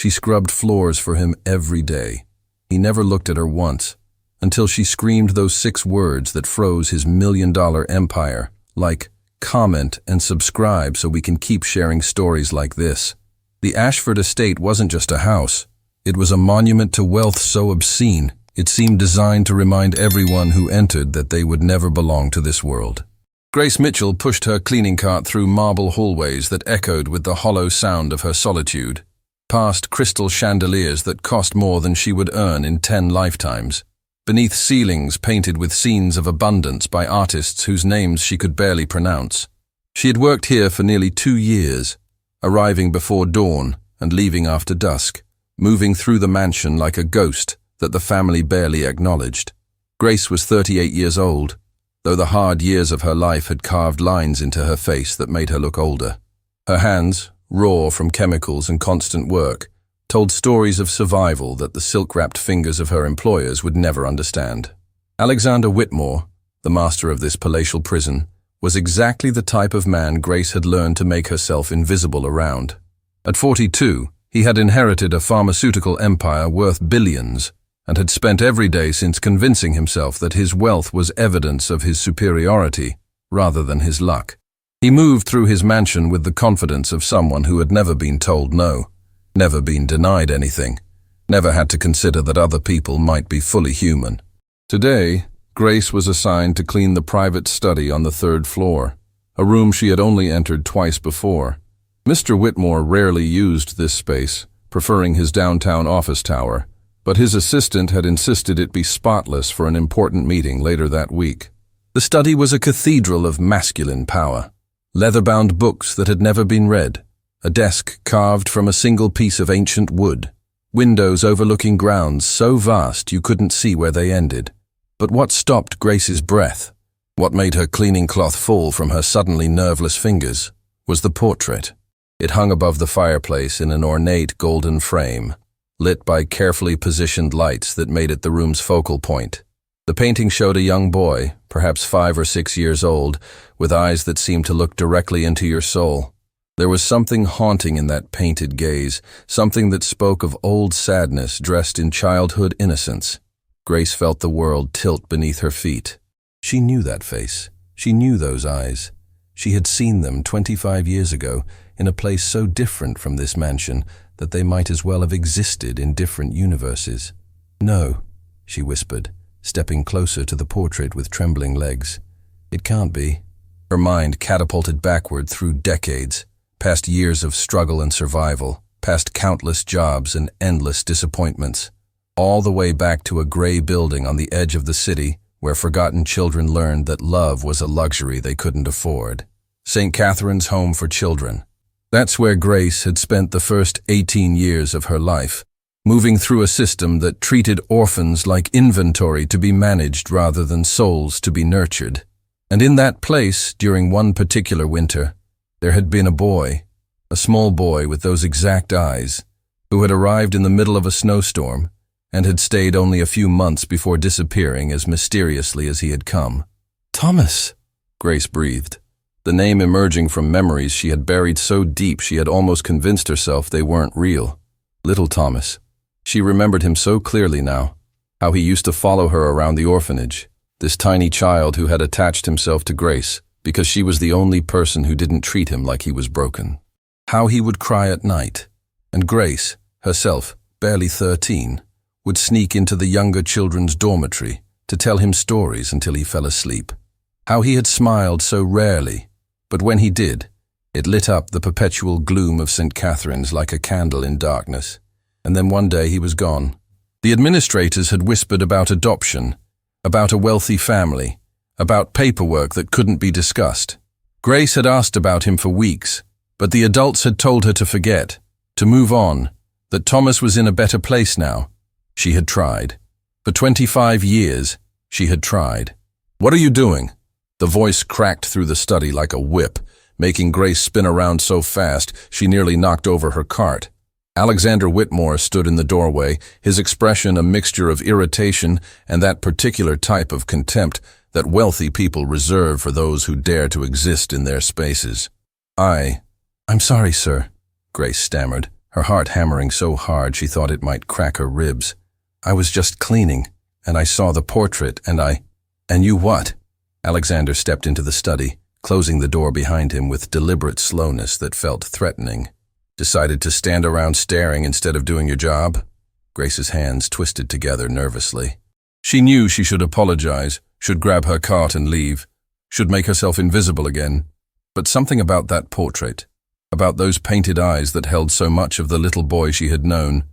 She scrubbed floors for him every day. He never looked at her once, until she screamed those 6 words that froze his $1 million empire, like, "Comment and subscribe so we can keep sharing stories like this." The Ashford estate wasn't just a house. It was a monument to wealth so obscene, it seemed designed to remind everyone who entered that they would never belong to this world. Grace Mitchell pushed her cleaning cart through marble hallways that echoed with the hollow sound of her solitude, past crystal chandeliers that cost more than she would earn in 10 lifetimes, beneath ceilings painted with scenes of abundance by artists whose names she could barely pronounce. She had worked here for nearly 2 years, arriving before dawn and leaving after dusk, moving through the mansion like a ghost that the family barely acknowledged. Grace was 38 years old, though the hard years of her life had carved lines into her face that made her look older. Her hands, raw from chemicals and constant work, told stories of survival that the silk-wrapped fingers of her employers would never understand. Alexander Whitmore, the master of this palatial prison, was exactly the type of man Grace had learned to make herself invisible around. At 42, he had inherited a pharmaceutical empire worth billions, and had spent every day since convincing himself that his wealth was evidence of his superiority rather than his luck. He moved through his mansion with the confidence of someone who had never been told no, never been denied anything, never had to consider that other people might be fully human. Today, Grace was assigned to clean the private study on the 3rd floor, a room she had only entered twice before. Mr. Whitmore rarely used this space, preferring his downtown office tower, but his assistant had insisted it be spotless for an important meeting later that week. The study was a cathedral of masculine power. Leather-bound books that had never been read, a desk carved from a single piece of ancient wood, windows overlooking grounds so vast you couldn't see where they ended. But what stopped Grace's breath, what made her cleaning cloth fall from her suddenly nerveless fingers, was the portrait. It hung above the fireplace in an ornate golden frame, lit by carefully positioned lights that made it the room's focal point. The painting showed a young boy, perhaps 5 or 6 years old, with eyes that seemed to look directly into your soul. There was something haunting in that painted gaze, something that spoke of old sadness dressed in childhood innocence. Grace felt the world tilt beneath her feet. She knew that face. She knew those eyes. She had seen them 25 years ago, in a place so different from this mansion that they might as well have existed in different universes. "No," she whispered, stepping closer to the portrait with trembling legs. "It can't be." Her mind catapulted backward through decades, past years of struggle and survival, past countless jobs and endless disappointments, all the way back to a gray building on the edge of the city where forgotten children learned that love was a luxury they couldn't afford. St. Catherine's Home for Children. That's where Grace had spent the first 18 years of her life, moving through a system that treated orphans like inventory to be managed rather than souls to be nurtured. And in that place, during one particular winter, there had been a boy, a small boy with those exact eyes, who had arrived in the middle of a snowstorm and had stayed only a few months before disappearing as mysteriously as he had come. "Thomas," Grace breathed, the name emerging from memories she had buried so deep she had almost convinced herself they weren't real. Little Thomas. She remembered him so clearly now, how he used to follow her around the orphanage, this tiny child who had attached himself to Grace because she was the only person who didn't treat him like he was broken. How he would cry at night, and Grace, herself, barely 13, would sneak into the younger children's dormitory to tell him stories until he fell asleep. How he had smiled so rarely, but when he did, it lit up the perpetual gloom of St. Catherine's like a candle in darkness. And then one day he was gone. The administrators had whispered about adoption, about a wealthy family, about paperwork that couldn't be discussed. Grace had asked about him for weeks, but the adults had told her to forget, to move on, that Thomas was in a better place now. She had tried. For 25 years, she had tried. "What are you doing?" The voice cracked through the study like a whip, making Grace spin around so fast she nearly knocked over her cart. Alexander Whitmore stood in the doorway, his expression a mixture of irritation and that particular type of contempt that wealthy people reserve for those who dare to exist in their spaces. I'm sorry, sir," Grace stammered, her heart hammering so hard she thought it might crack her ribs. "I was just cleaning, and I saw the portrait, and you what?" Alexander stepped into the study, closing the door behind him with deliberate slowness that felt threatening. "Decided to stand around staring instead of doing your job?" Grace's hands twisted together nervously. She knew she should apologize, should grab her cart and leave, should make herself invisible again. But something about that portrait, about those painted eyes that held so much of the little boy she had known,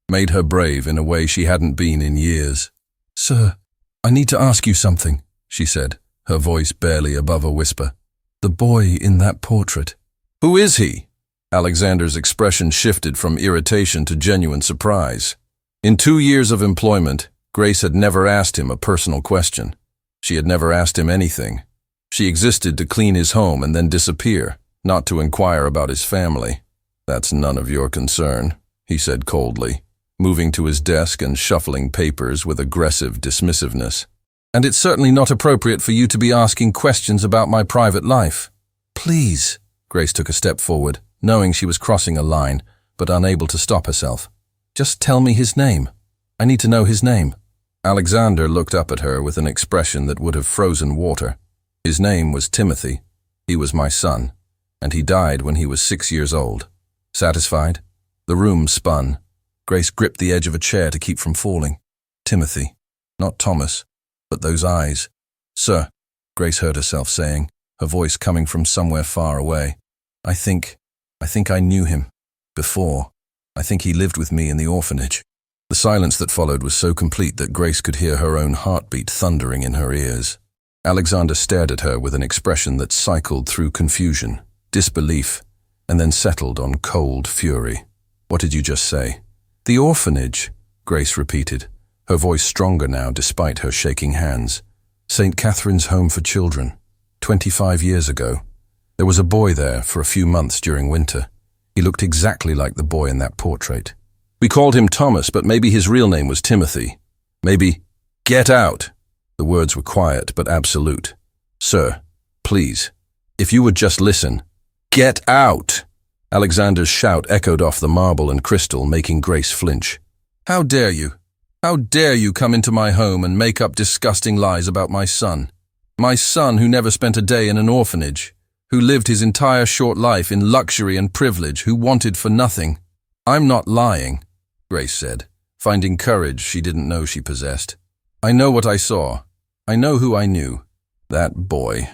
made her brave in a way she hadn't been in years. "Sir, I need to ask you something," she said, her voice barely above a whisper. "The boy in that portrait." "Who is he?" Alexander's expression shifted from irritation to genuine surprise. In 2 years of employment, Grace had never asked him a personal question. She had never asked him anything. She existed to clean his home and then disappear, not to inquire about his family. "That's none of your concern," he said coldly, moving to his desk and shuffling papers with aggressive dismissiveness. "And it's certainly not appropriate for you to be asking questions about my private life." "Please." Grace took a step forward, knowing she was crossing a line, but unable to stop herself. "Just tell me his name. I need to know his name." Alexander looked up at her with an expression that would have frozen water. "His name was Timothy. He was my son, and he died when he was 6 years old." Satisfied? The room spun. Grace gripped the edge of a chair to keep from falling. Timothy. Not Thomas, but those eyes. "Sir," Grace heard herself saying, her voice coming from somewhere far away. I think I knew him. Before. I think he lived with me in the orphanage." The silence that followed was so complete that Grace could hear her own heartbeat thundering in her ears. Alexander stared at her with an expression that cycled through confusion, disbelief, and then settled on cold fury. "What did you just say?" "The orphanage," Grace repeated, her voice stronger now despite her shaking hands. "St. Catherine's Home for Children. 25 years ago. There was a boy there for a few months during winter. He looked exactly like the boy in that portrait. We called him Thomas, but maybe his real name was Timothy. Maybe—" "Get out!" The words were quiet but absolute. "Sir, please, if you would just listen." "Get out!" Alexander's shout echoed off the marble and crystal, making Grace flinch. "How dare you? How dare you come into my home and make up disgusting lies about my son? My son who never spent a day in an orphanage, who lived his entire short life in luxury and privilege, who wanted for nothing." "I'm not lying," Grace said, finding courage she didn't know she possessed. "I know what I saw. I know who I knew. That boy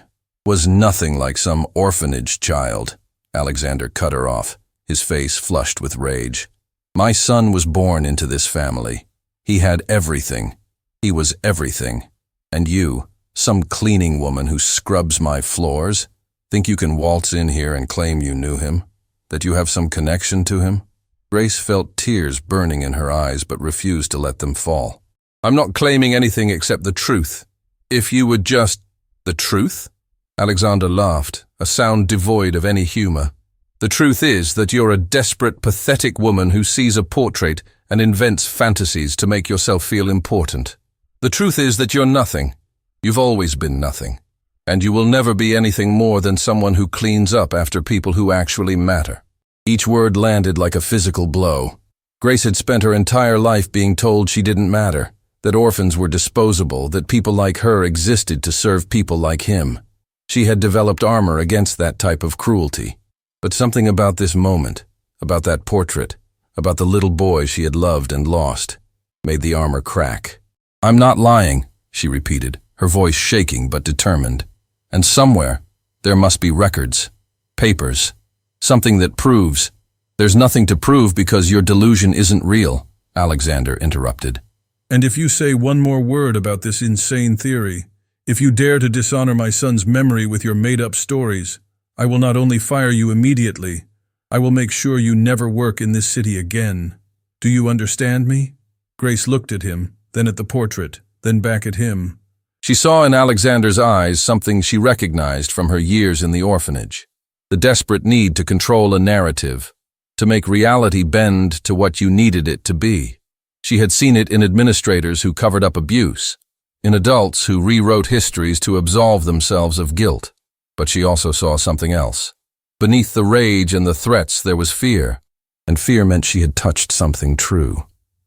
was nothing like some orphanage child." Alexander cut her off, his face flushed with rage. "My son was born into this family. He had everything. He was everything. And you, some cleaning woman who scrubs my floors, think you can waltz in here and claim you knew him? That you have some connection to him?" Grace felt tears burning in her eyes but refused to let them fall. "I'm not claiming anything except the truth. If you would just—" "The truth?" Alexander laughed, a sound devoid of any humor. "The truth is that you're a desperate, pathetic woman who sees a portrait and invents fantasies to make yourself feel important. The truth is that you're nothing. You've always been nothing. And you will never be anything more than someone who cleans up after people who actually matter." Each word landed like a physical blow. Grace had spent her entire life being told she didn't matter, that orphans were disposable, that people like her existed to serve people like him. She had developed armor against that type of cruelty. But something about this moment, about that portrait, about the little boy she had loved and lost, made the armor crack. "I'm not lying," she repeated, her voice shaking but determined. "And somewhere, there must be records, papers, something that proves—" "There's nothing to prove because your delusion isn't real," Alexander interrupted. "And if you say one more word about this insane theory, if you dare to dishonor my son's memory with your made-up stories, I will not only fire you immediately, I will make sure you never work in this city again. Do you understand me?" Grace looked at him, then at the portrait, then back at him. She saw in Alexander's eyes something she recognized from her years in the orphanage. The desperate need to control a narrative, to make reality bend to what you needed it to be. She had seen it in administrators who covered up abuse, in adults who rewrote histories to absolve themselves of guilt. But she also saw something else. Beneath the rage and the threats there was fear. and fear meant she had touched something true.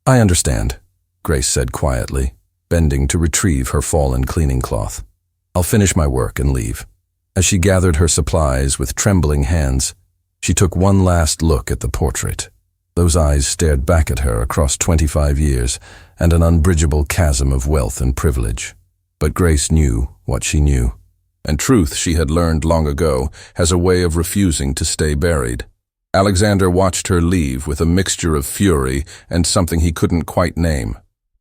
"I understand," Grace said quietly, bending to retrieve her fallen cleaning cloth. "I'll finish my work and leave." As she gathered her supplies with trembling hands, she took one last look at the portrait. Those eyes stared back at her across 25 years and an unbridgeable chasm of wealth and privilege. But Grace knew what she knew, and truth she had learned long ago has a way of refusing to stay buried. Alexander watched her leave with a mixture of fury and something he couldn't quite name.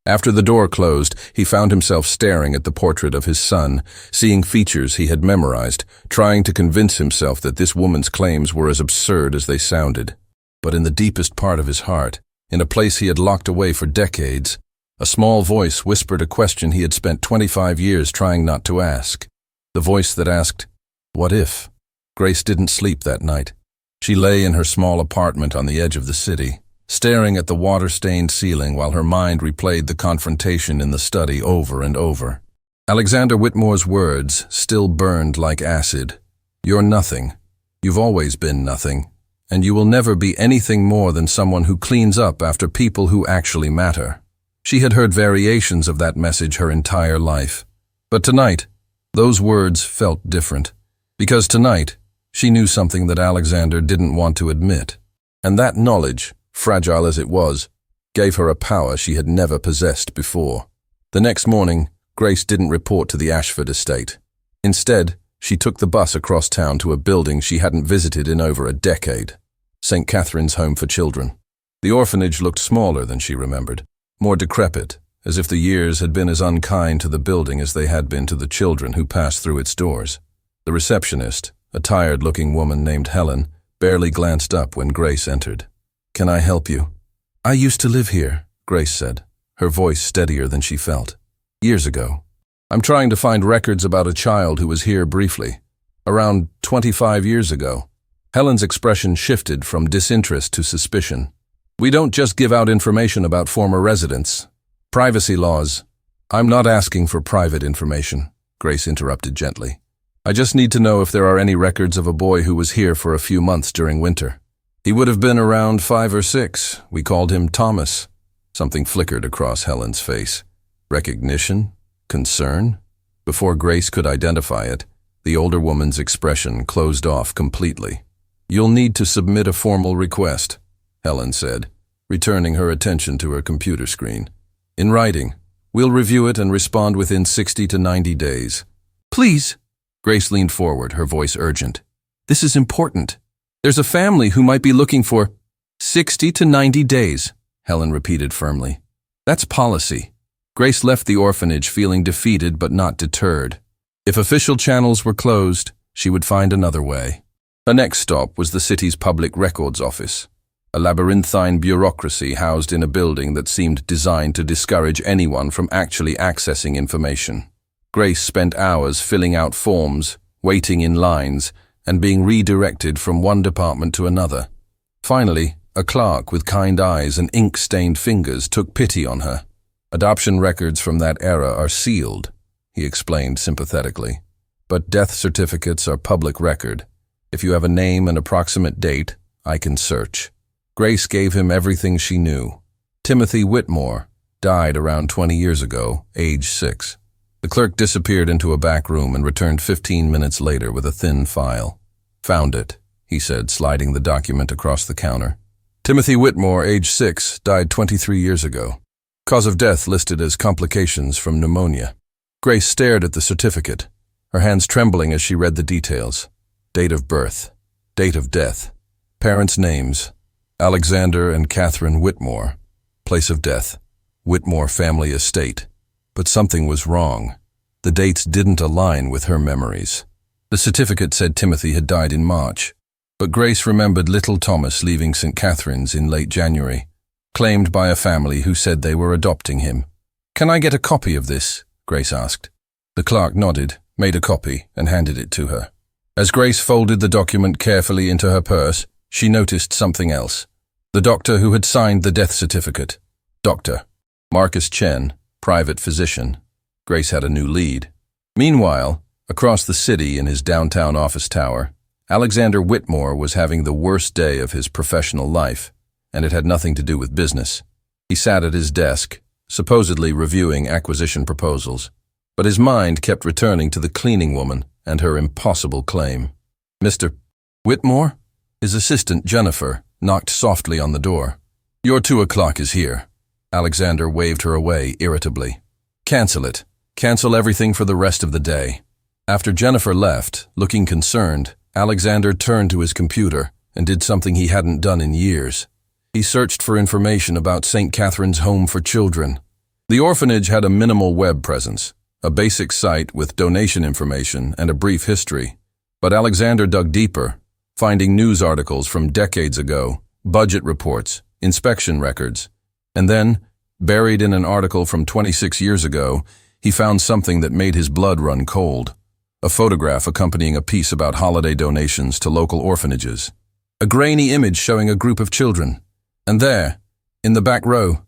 After the door closed, he found himself staring at the portrait of his son, seeing features he had memorized, trying to convince himself that this woman's claims were as absurd as they sounded. But in the deepest part of his heart, in a place he had locked away for decades, a small voice whispered a question he had spent 25 years trying not to ask. The voice that asked, "What if?" Grace didn't sleep that night. She lay in her small apartment on the edge of the city, staring at the water-stained ceiling while her mind replayed the confrontation in the study over and over. Alexander Whitmore's words still burned like acid. "You're nothing. You've always been nothing. And you will never be anything more than someone who cleans up after people who actually matter." She had heard variations of that message her entire life. But tonight, those words felt different. Because tonight, she knew something that Alexander didn't want to admit. And that knowledge, fragile as it was, gave her a power she had never possessed before. The next morning, Grace didn't report to the Ashford estate. Instead, she took the bus across town to a building she hadn't visited in over a decade, St. Catherine's Home for Children. The orphanage looked smaller than she remembered, more decrepit, as if the years had been as unkind to the building as they had been to the children who passed through its doors. The receptionist, a tired-looking woman named Helen, barely glanced up when Grace entered. "Can I help you?" "I used to live here," Grace said, her voice steadier than she felt. "Years ago. I'm trying to find records about a child who was here briefly. Around 25 years ago." Helen's expression shifted from disinterest to suspicion. "We don't just give out information about former residents. Privacy laws." "I'm not asking for private information," Grace interrupted gently. "I just need to know if there are any records of a boy who was here for a few months during winter. He would have been around 5 or 6. We called him Thomas." Something flickered across Helen's face. Recognition? Concern? Before Grace could identify it, the older woman's expression closed off completely. "You'll need to submit a formal request," Helen said, returning her attention to her computer screen. "In writing. We'll review it and respond within 60 to 90 days. "Please." Grace leaned forward, her voice urgent. "This is important. There's a family who might be looking for—" 60 to 90 days, Helen repeated firmly. "That's policy." Grace left the orphanage feeling defeated but not deterred. If official channels were closed, she would find another way. Her next stop was the city's public records office, a labyrinthine bureaucracy housed in a building that seemed designed to discourage anyone from actually accessing information. Grace spent hours filling out forms, waiting in lines, and being redirected from one department to another. Finally, a clerk with kind eyes and ink-stained fingers took pity on her. "Adoption records from that era are sealed," he explained sympathetically. "But death certificates are public record. If you have a name and approximate date, I can search." Grace gave him everything she knew. Timothy Whitmore died around 20 years ago, age 6. The clerk disappeared into a back room and returned 15 minutes later with a thin file. "Found it," he said, sliding the document across the counter. "Timothy Whitmore, age 6, died 23 years ago. Cause of death listed as complications from pneumonia." Grace stared at the certificate, her hands trembling as she read the details. Date of birth, date of death, parents' names, Alexander and Catherine Whitmore, place of death, Whitmore family estate. But something was wrong. The dates didn't align with her memories. The certificate said Timothy had died in March, but Grace remembered little Thomas leaving St. Catherine's in late January, claimed by a family who said they were adopting him. "Can I get a copy of this?" Grace asked. The clerk nodded, made a copy, and handed it to her. As Grace folded the document carefully into her purse, she noticed something else. The doctor who had signed the death certificate. Dr. Marcus Chen, private physician. Grace had a new lead. Meanwhile, across the city in his downtown office tower, Alexander Whitmore was having the worst day of his professional life. and it had nothing to do with business. He sat at his desk, supposedly reviewing acquisition proposals, but his mind kept returning to the cleaning woman and her impossible claim. Mr. Whitmore? His assistant, Jennifer, knocked softly on the door. Your 2 o'clock is here. Alexander waved her away irritably. Cancel it. Cancel everything for the rest of the day. After Jennifer left, looking concerned, Alexander turned to his computer and did something he hadn't done in years. He searched for information about St. Catherine's Home for Children. The orphanage had a minimal web presence, a basic site with donation information and a brief history. But Alexander dug deeper, finding news articles from decades ago, budget reports, inspection records. And then, buried in an article from 26 years ago, he found something that made his blood run cold. A photograph accompanying a piece about holiday donations to local orphanages. A grainy image showing a group of children. And there, in the back row,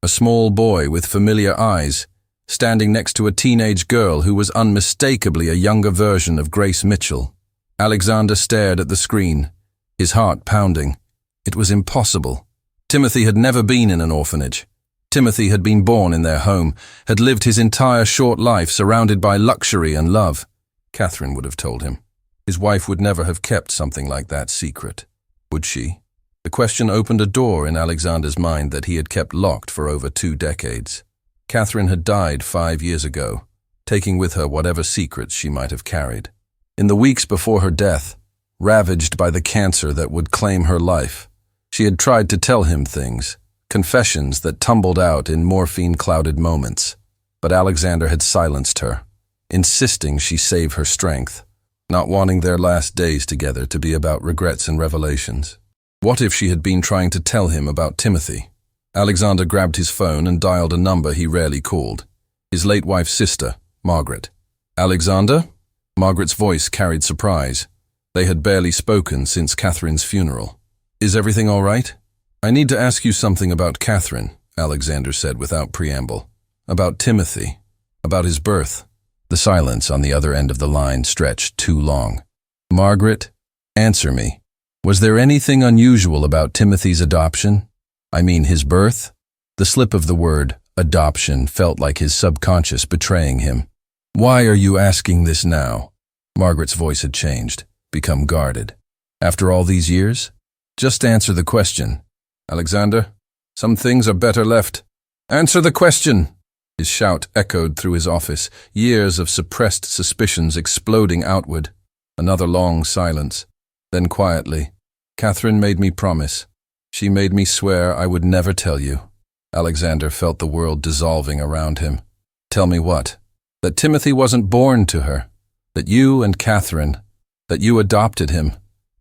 a small boy with familiar eyes, standing next to a teenage girl who was unmistakably a younger version of Grace Mitchell. Alexander stared at the screen, his heart pounding. It was impossible. Timothy had never been in an orphanage. Timothy had been born in their home, had lived his entire short life surrounded by luxury and love. Catherine would have told him. His wife would never have kept something like that secret. Would she? The question opened a door in Alexander's mind that he had kept locked for over 2 decades. Catherine had died 5 years ago, taking with her whatever secrets she might have carried. In the weeks before her death, ravaged by the cancer that would claim her life, she had tried to tell him things, confessions that tumbled out in morphine-clouded moments. But Alexander had silenced her, insisting she save her strength, not wanting their last days together to be about regrets and revelations. What if she had been trying to tell him about Timothy? Alexander grabbed his phone and dialed a number he rarely called. His late wife's sister, Margaret. Alexander? Margaret's voice carried surprise. They had barely spoken since Catherine's funeral. Is everything all right? I need to ask you something about Catherine, Alexander said without preamble. About Timothy. About his birth. The silence on the other end of the line stretched too long. Margaret, answer me. Was there anything unusual about Timothy's adoption? I mean his birth? The slip of the word, adoption, felt like his subconscious betraying him. Why are you asking this now? Margaret's voice had changed, become guarded. After all these years? Just answer the question. Alexander, some things are better left. Answer the question! His shout echoed through his office, years of suppressed suspicions exploding outward. Another long silence. Then quietly, Catherine made me promise. She made me swear I would never tell you. Alexander felt the world dissolving around him. Tell me what? That Timothy wasn't born to her. That you and Catherine, that you adopted him.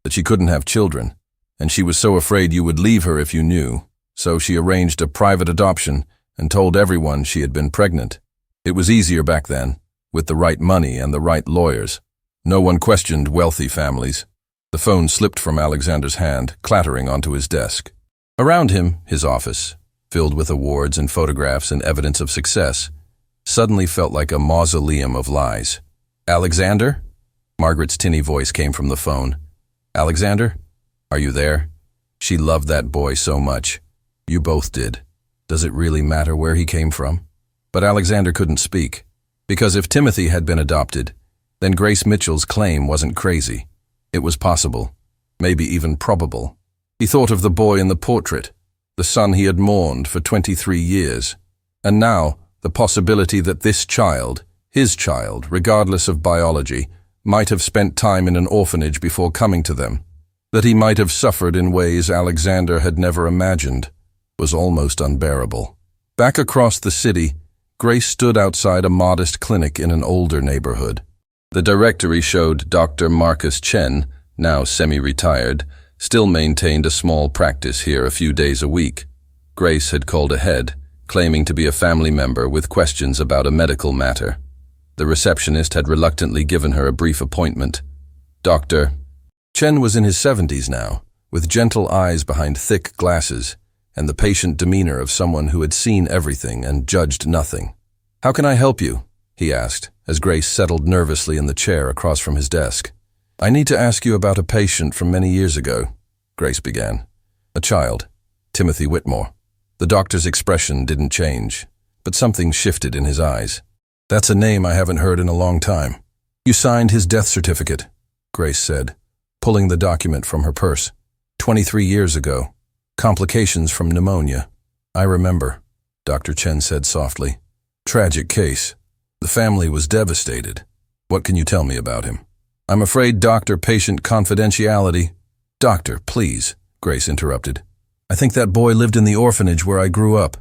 That she couldn't have children. And she was so afraid you would leave her if you knew. So she arranged a private adoption and told everyone she had been pregnant. It was easier back then, with the right money and the right lawyers. No one questioned wealthy families. The phone slipped from Alexander's hand, clattering onto his desk. Around him, his office, filled with awards and photographs and evidence of success, suddenly felt like a mausoleum of lies. Alexander? Margaret's tinny voice came from the phone. Alexander? Are you there? She loved that boy so much. You both did. Does it really matter where he came from? But Alexander couldn't speak, because if Timothy had been adopted, then Grace Mitchell's claim wasn't crazy. It was possible, maybe even probable. He thought of the boy in the portrait, the son he had mourned for 23 years. And now, the possibility that this child, his child, regardless of biology, might have spent time in an orphanage before coming to them, that he might have suffered in ways Alexander had never imagined, was almost unbearable. Back across the city, Grace stood outside a modest clinic in an older neighborhood. The directory showed Dr. Marcus Chen, now semi-retired, still maintained a small practice here a few days a week. Grace had called ahead, claiming to be a family member with questions about a medical matter. The receptionist had reluctantly given her a brief appointment. Dr. Chen was in his 70s now, with gentle eyes behind thick glasses, and the patient demeanor of someone who had seen everything and judged nothing. "How can I help you?" he asked, as Grace settled nervously in the chair across from his desk. "I need to ask you about a patient from many years ago," Grace began. "A child, Timothy Whitmore. The doctor's expression didn't change, but something shifted in his eyes. That's a name I haven't heard in a long time. You signed his death certificate, Grace said, pulling the document from her purse. 23 years ago. Complications from pneumonia. I remember, Dr. Chen said softly. Tragic case. The family was devastated. What can you tell me about him? I'm afraid doctor-patient confidentiality. Doctor, please, Grace interrupted. I think that boy lived in the orphanage where I grew up.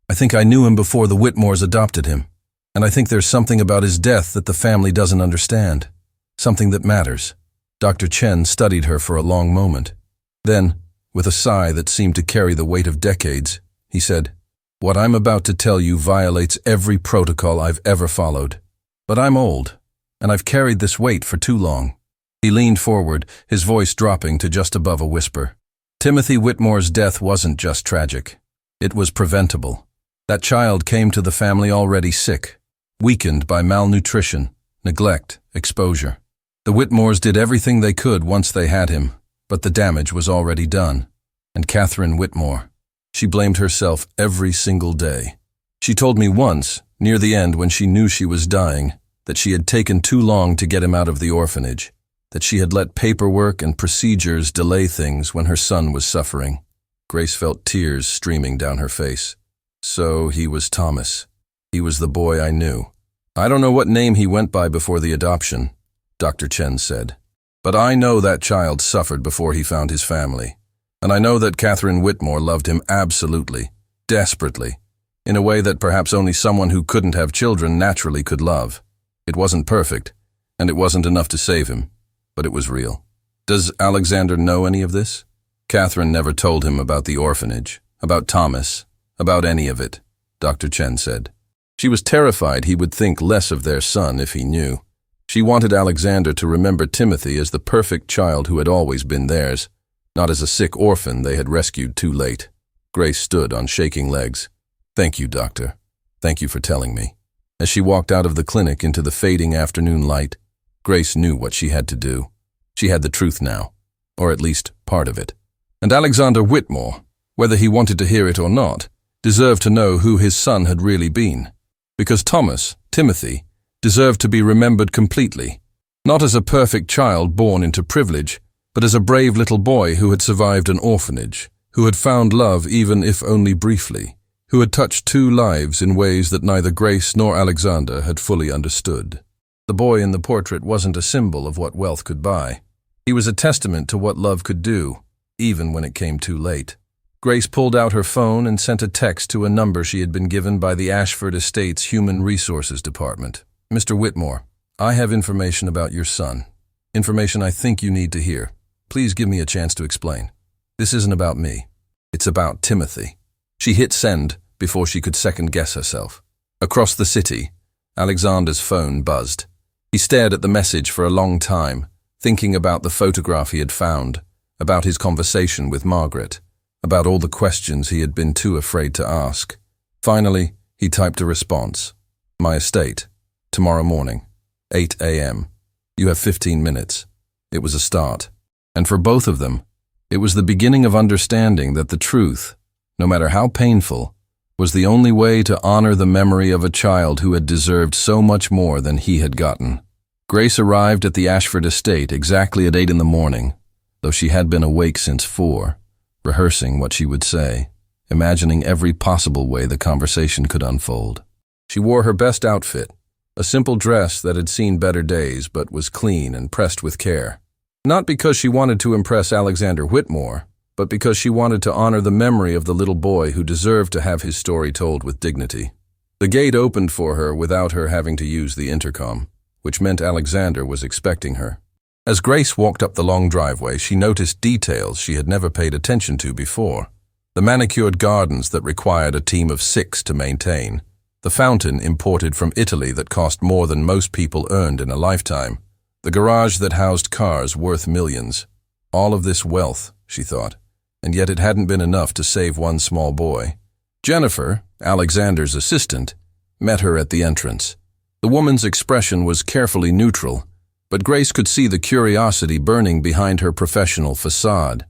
I think I knew him before the Whitmores adopted him. And I think there's something about his death that the family doesn't understand. Something that matters. Dr. Chen studied her for a long moment. Then, with a sigh that seemed to carry the weight of decades, he said, What I'm about to tell you violates every protocol I've ever followed. But I'm old, and I've carried this weight for too long. He leaned forward, his voice dropping to just above a whisper. Timothy Whitmore's death wasn't just tragic. It was preventable. That child came to the family already sick, weakened by malnutrition, neglect, exposure. The Whitmores did everything they could once they had him, but the damage was already done. And Catherine Whitmore, she blamed herself every single day. She told me once, near the end when she knew she was dying, that she had taken too long to get him out of the orphanage, that she had let paperwork and procedures delay things when her son was suffering. Grace felt tears streaming down her face. So he was Thomas. He was the boy I knew. I don't know what name he went by before the adoption, Dr. Chen said. But I know that child suffered before he found his family. And I know that Catherine Whitmore loved him absolutely, desperately, in a way that perhaps only someone who couldn't have children naturally could love. It wasn't perfect, and it wasn't enough to save him, but it was real. Does Alexander know any of this? Catherine never told him about the orphanage, about Thomas, about any of it, Dr. Chen said. She was terrified he would think less of their son if he knew. She wanted Alexander to remember Timothy as the perfect child who had always been theirs, not as a sick orphan they had rescued too late. Grace stood on shaking legs. Thank you, doctor. Thank you for telling me. As she walked out of the clinic into the fading afternoon light, Grace knew what she had to do. She had the truth now, or at least part of it. And Alexander Whitmore, whether he wanted to hear it or not, deserved to know who his son had really been. Because Thomas, Timothy, deserved to be remembered completely, not as a perfect child born into privilege, but as a brave little boy who had survived an orphanage, who had found love even if only briefly, who had touched two lives in ways that neither Grace nor Alexander had fully understood. The boy in the portrait wasn't a symbol of what wealth could buy. He was a testament to what love could do, even when it came too late. Grace pulled out her phone and sent a text to a number she had been given by the Ashford Estates Human Resources Department. Mr. Whitmore, I have information about your son. Information I think you need to hear. Please give me a chance to explain. This isn't about me. It's about Timothy. She hit send before she could second-guess herself. Across the city, Alexander's phone buzzed. He stared at the message for a long time, thinking about the photograph he had found, about his conversation with Margaret, about all the questions he had been too afraid to ask. Finally, he typed a response. My estate. Tomorrow morning. 8 a.m. You have 15 minutes. It was a start. And for both of them, it was the beginning of understanding that the truth, no matter how painful, was the only way to honor the memory of a child who had deserved so much more than he had gotten. Grace arrived at the Ashford estate exactly at 8 in the morning, though she had been awake since 4, rehearsing what she would say, imagining every possible way the conversation could unfold. She wore her best outfit, a simple dress that had seen better days but was clean and pressed with care. Not because she wanted to impress Alexander Whitmore, but because she wanted to honor the memory of the little boy who deserved to have his story told with dignity. The gate opened for her without her having to use the intercom, which meant Alexander was expecting her. As Grace walked up the long driveway, she noticed details she had never paid attention to before. The manicured gardens that required a team of 6 to maintain, the fountain imported from Italy that cost more than most people earned in a lifetime, the garage that housed cars worth millions. All of this wealth, she thought, and yet it hadn't been enough to save one small boy. Jennifer, Alexander's assistant, met her at the entrance. The woman's expression was carefully neutral, but Grace could see the curiosity burning behind her professional facade.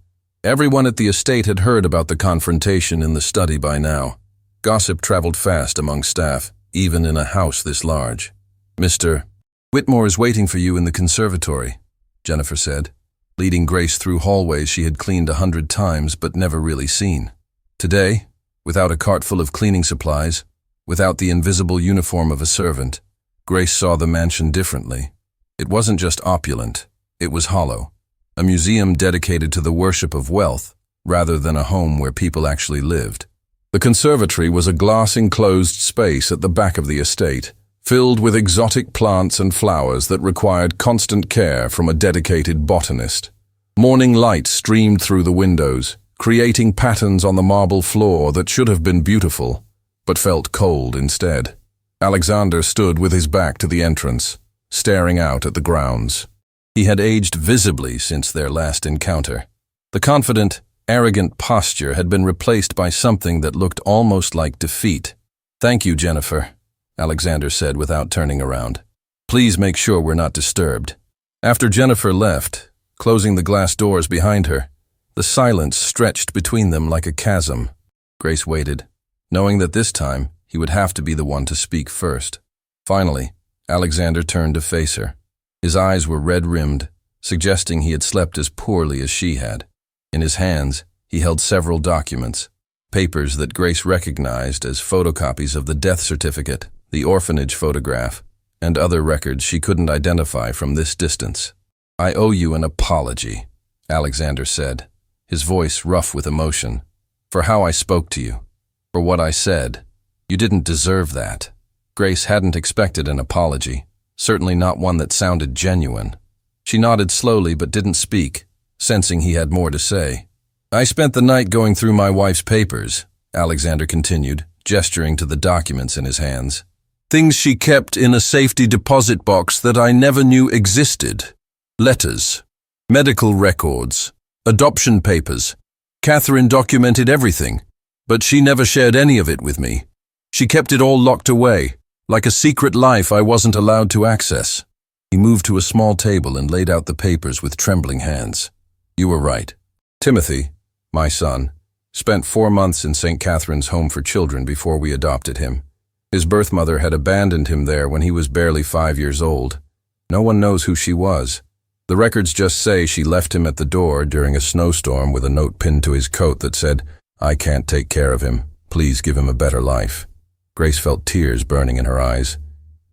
Everyone at the estate had heard about the confrontation in the study by now. Gossip traveled fast among staff, even in a house this large. "Mr. Whitmore is waiting for you in the conservatory," Jennifer said, leading Grace through hallways she had cleaned 100 times but never really seen. Today, without a cart full of cleaning supplies, without the invisible uniform of a servant, Grace saw the mansion differently. It wasn't just opulent, it was hollow, a museum dedicated to the worship of wealth rather than a home where people actually lived. The conservatory was a glass-enclosed space at the back of the estate, filled with exotic plants and flowers that required constant care from a dedicated botanist. Morning light streamed through the windows, creating patterns on the marble floor that should have been beautiful, but felt cold instead. Alexander stood with his back to the entrance, staring out at the grounds. He had aged visibly since their last encounter. The confident, arrogant posture had been replaced by something that looked almost like defeat. "Thank you, Jennifer," Alexander said without turning around. "Please make sure we're not disturbed." After Jennifer left, closing the glass doors behind her, the silence stretched between them like a chasm. Grace waited, knowing that this time he would have to be the one to speak first. Finally, Alexander turned to face her. His eyes were red-rimmed, suggesting he had slept as poorly as she had. In his hands, he held several documents, papers that Grace recognized as photocopies of the death certificate, the orphanage photograph, and other records she couldn't identify from this distance. "I owe you an apology," Alexander said, his voice rough with emotion, "for how I spoke to you, for what I said. You didn't deserve that." Grace hadn't expected an apology, certainly not one that sounded genuine. She nodded slowly but didn't speak, sensing he had more to say. "I spent the night going through my wife's papers," Alexander continued, gesturing to the documents in his hands. "Things she kept in a safety deposit box that I never knew existed. Letters, medical records, adoption papers. Catherine documented everything, but she never shared any of it with me. She kept it all locked away, like a secret life I wasn't allowed to access." He moved to a small table and laid out the papers with trembling hands. "You were right. Timothy, my son, spent 4 months in St. Catherine's Home for Children before we adopted him. His birth mother had abandoned him there when he was barely 5 years old. No one knows who she was. The records just say she left him at the door during a snowstorm with a note pinned to his coat that said, 'I can't take care of him. Please give him a better life.'" Grace felt tears burning in her eyes.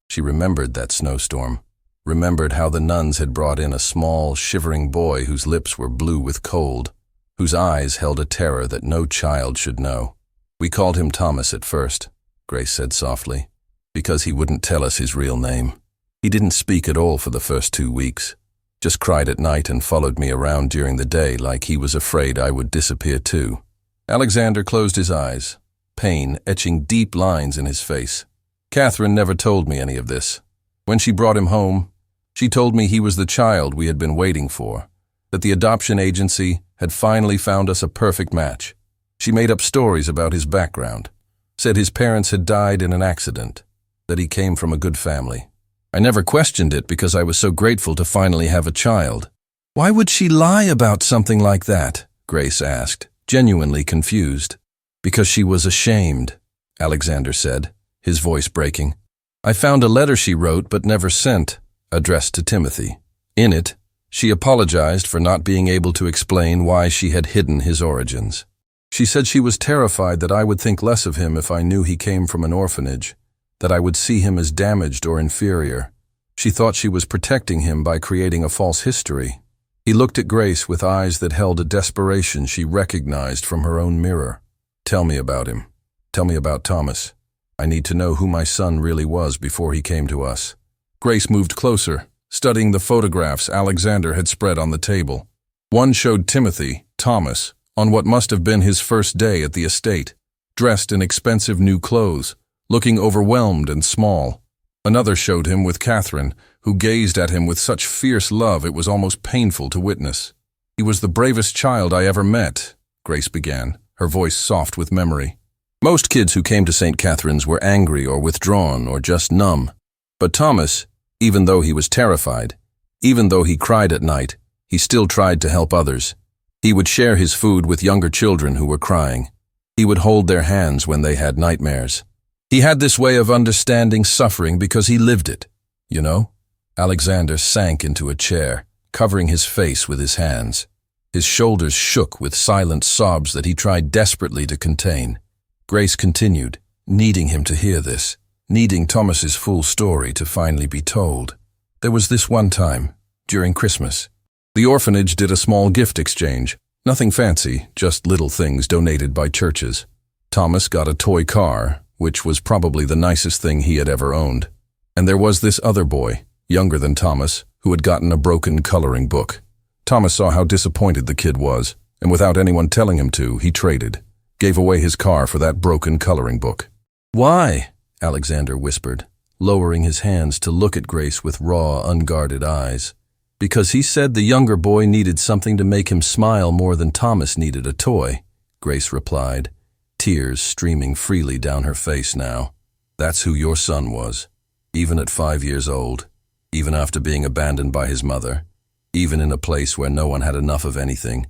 She remembered that snowstorm, remembered how the nuns had brought in a small, shivering boy whose lips were blue with cold, whose eyes held a terror that no child should know. "We called him Thomas at first," Grace said softly, "because he wouldn't tell us his real name. He didn't speak at all for the first 2 weeks, just cried at night and followed me around during the day like he was afraid I would disappear too." Alexander closed his eyes, pain etching deep lines in his face. "Catherine never told me any of this. When she brought him home, she told me he was the child we had been waiting for, that the adoption agency had finally found us a perfect match. She made up stories about his background, said his parents had died in an accident, that he came from a good family. I never questioned it because I was so grateful to finally have a child." "Why would she lie about something like that?" Grace asked, genuinely confused. "Because she was ashamed," Alexander said, his voice breaking. "I found a letter she wrote but never sent, addressed to Timothy. In it, she apologized for not being able to explain why she had hidden his origins. She said she was terrified that I would think less of him if I knew he came from an orphanage, that I would see him as damaged or inferior. She thought she was protecting him by creating a false history." He looked at Grace with eyes that held a desperation she recognized from her own mirror. "Tell me about him. Tell me about Thomas. I need to know who my son really was before he came to us." Grace moved closer, studying the photographs Alexander had spread on the table. One showed Timothy, Thomas, on what must have been his first day at the estate, dressed in expensive new clothes, looking overwhelmed and small. Another showed him with Catherine, who gazed at him with such fierce love it was almost painful to witness. "He was the bravest child I ever met," Grace began, her voice soft with memory. "Most kids who came to St. Catherine's were angry or withdrawn or just numb. But Thomas, even though he was terrified, even though he cried at night, he still tried to help others. He would share his food with younger children who were crying. He would hold their hands when they had nightmares. He had this way of understanding suffering because he lived it, you know? Alexander sank into a chair, covering his face with his hands. His shoulders shook with silent sobs that he tried desperately to contain. Grace continued, needing him to hear this, needing Thomas's full story to finally be told. There was this one time, during Christmas. The orphanage did a small gift exchange. Nothing fancy, just little things donated by churches. Thomas got a toy car, which was probably the nicest thing he had ever owned. And there was this other boy, younger than Thomas, who had gotten a broken coloring book. Thomas saw how disappointed the kid was, and without anyone telling him to, he traded, gave away his car for that broken coloring book. "Why?" Alexander whispered, lowering his hands to look at Grace with raw, unguarded eyes. "Because he said the younger boy needed something to make him smile more than Thomas needed a toy," Grace replied, tears streaming freely down her face now. "That's who your son was, even at 5 years old, even after being abandoned by his mother, even in a place where no one had enough of anything.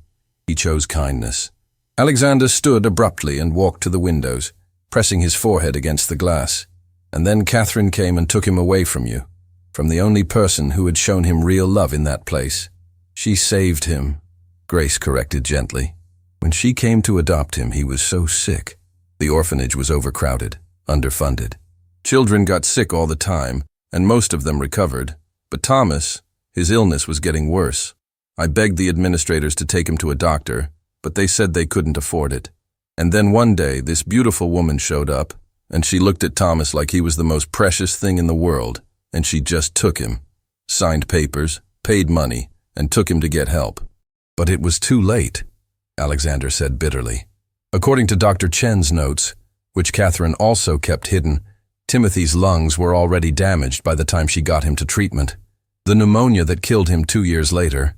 He chose kindness." Alexander stood abruptly and walked to the windows, pressing his forehead against the glass. "And then Catherine came and took him away from you, from the only person who had shown him real love in that place. She saved him," Grace corrected gently. "When she came to adopt him, he was so sick. The orphanage was overcrowded, underfunded. Children got sick all the time, and most of them recovered. But Thomas, his illness was getting worse. I begged the administrators to take him to a doctor, but they said they couldn't afford it. And then one day, this beautiful woman showed up, and she looked at Thomas like he was the most precious thing in the world, and she just took him, signed papers, paid money, and took him to get help. But it was too late," Alexander said bitterly. According to Dr. Chen's notes, which Catherine also kept hidden, Timothy's lungs were already damaged by the time she got him to treatment. The pneumonia that killed him 2 years later,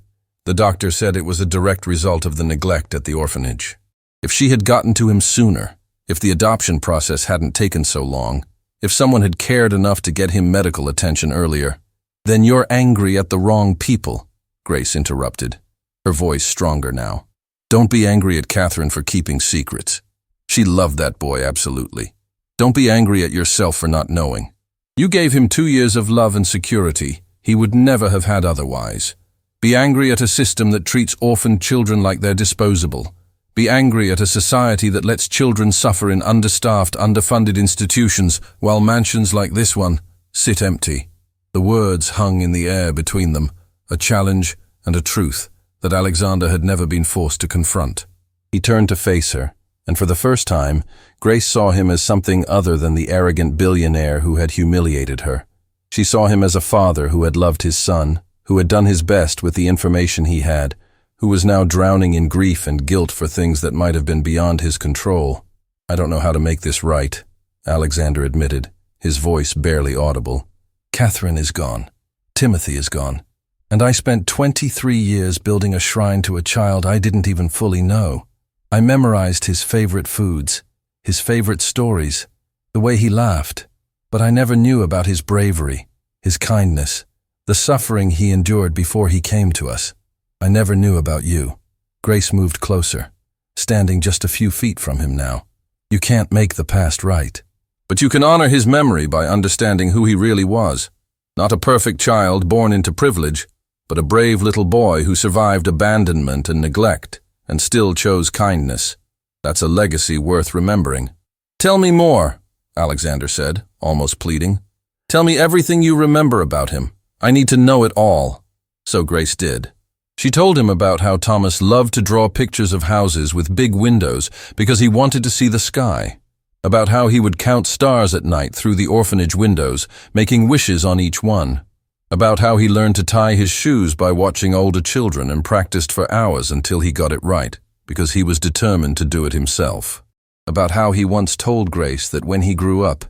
the doctor said it was a direct result of the neglect at the orphanage. If she had gotten to him sooner, if the adoption process hadn't taken so long, if someone had cared enough to get him medical attention earlier, "Then you're angry at the wrong people," Grace interrupted, her voice stronger now. "Don't be angry at Catherine for keeping secrets. She loved that boy, absolutely. Don't be angry at yourself for not knowing. You gave him 2 years of love and security he would never have had otherwise. Be angry at a system that treats orphaned children like they're disposable. Be angry at a society that lets children suffer in understaffed, underfunded institutions while mansions like this one sit empty." The words hung in the air between them, a challenge and a truth that Alexander had never been forced to confront. He turned to face her, and for the first time, Grace saw him as something other than the arrogant billionaire who had humiliated her. She saw him as a father who had loved his son, who had done his best with the information he had, who was now drowning in grief and guilt for things that might have been beyond his control. "I don't know how to make this right," Alexander admitted, his voice barely audible. "Catherine is gone. Timothy is gone. And I spent 23 years building a shrine to a child I didn't even fully know. I memorized his favorite foods, his favorite stories, the way he laughed. But I never knew about his bravery, his kindness, the suffering he endured before he came to us. I never knew about you." Grace moved closer, standing just a few feet from him now. "You can't make the past right. But you can honor his memory by understanding who he really was. Not a perfect child born into privilege, but a brave little boy who survived abandonment and neglect and still chose kindness. That's a legacy worth remembering." "Tell me more," Alexander said, almost pleading. "Tell me everything you remember about him. I need to know it all." So Grace did. She told him about how Thomas loved to draw pictures of houses with big windows because he wanted to see the sky, about how he would count stars at night through the orphanage windows, making wishes on each one, about how he learned to tie his shoes by watching older children and practiced for hours until he got it right, because he was determined to do it himself, about how he once told Grace that when he grew up,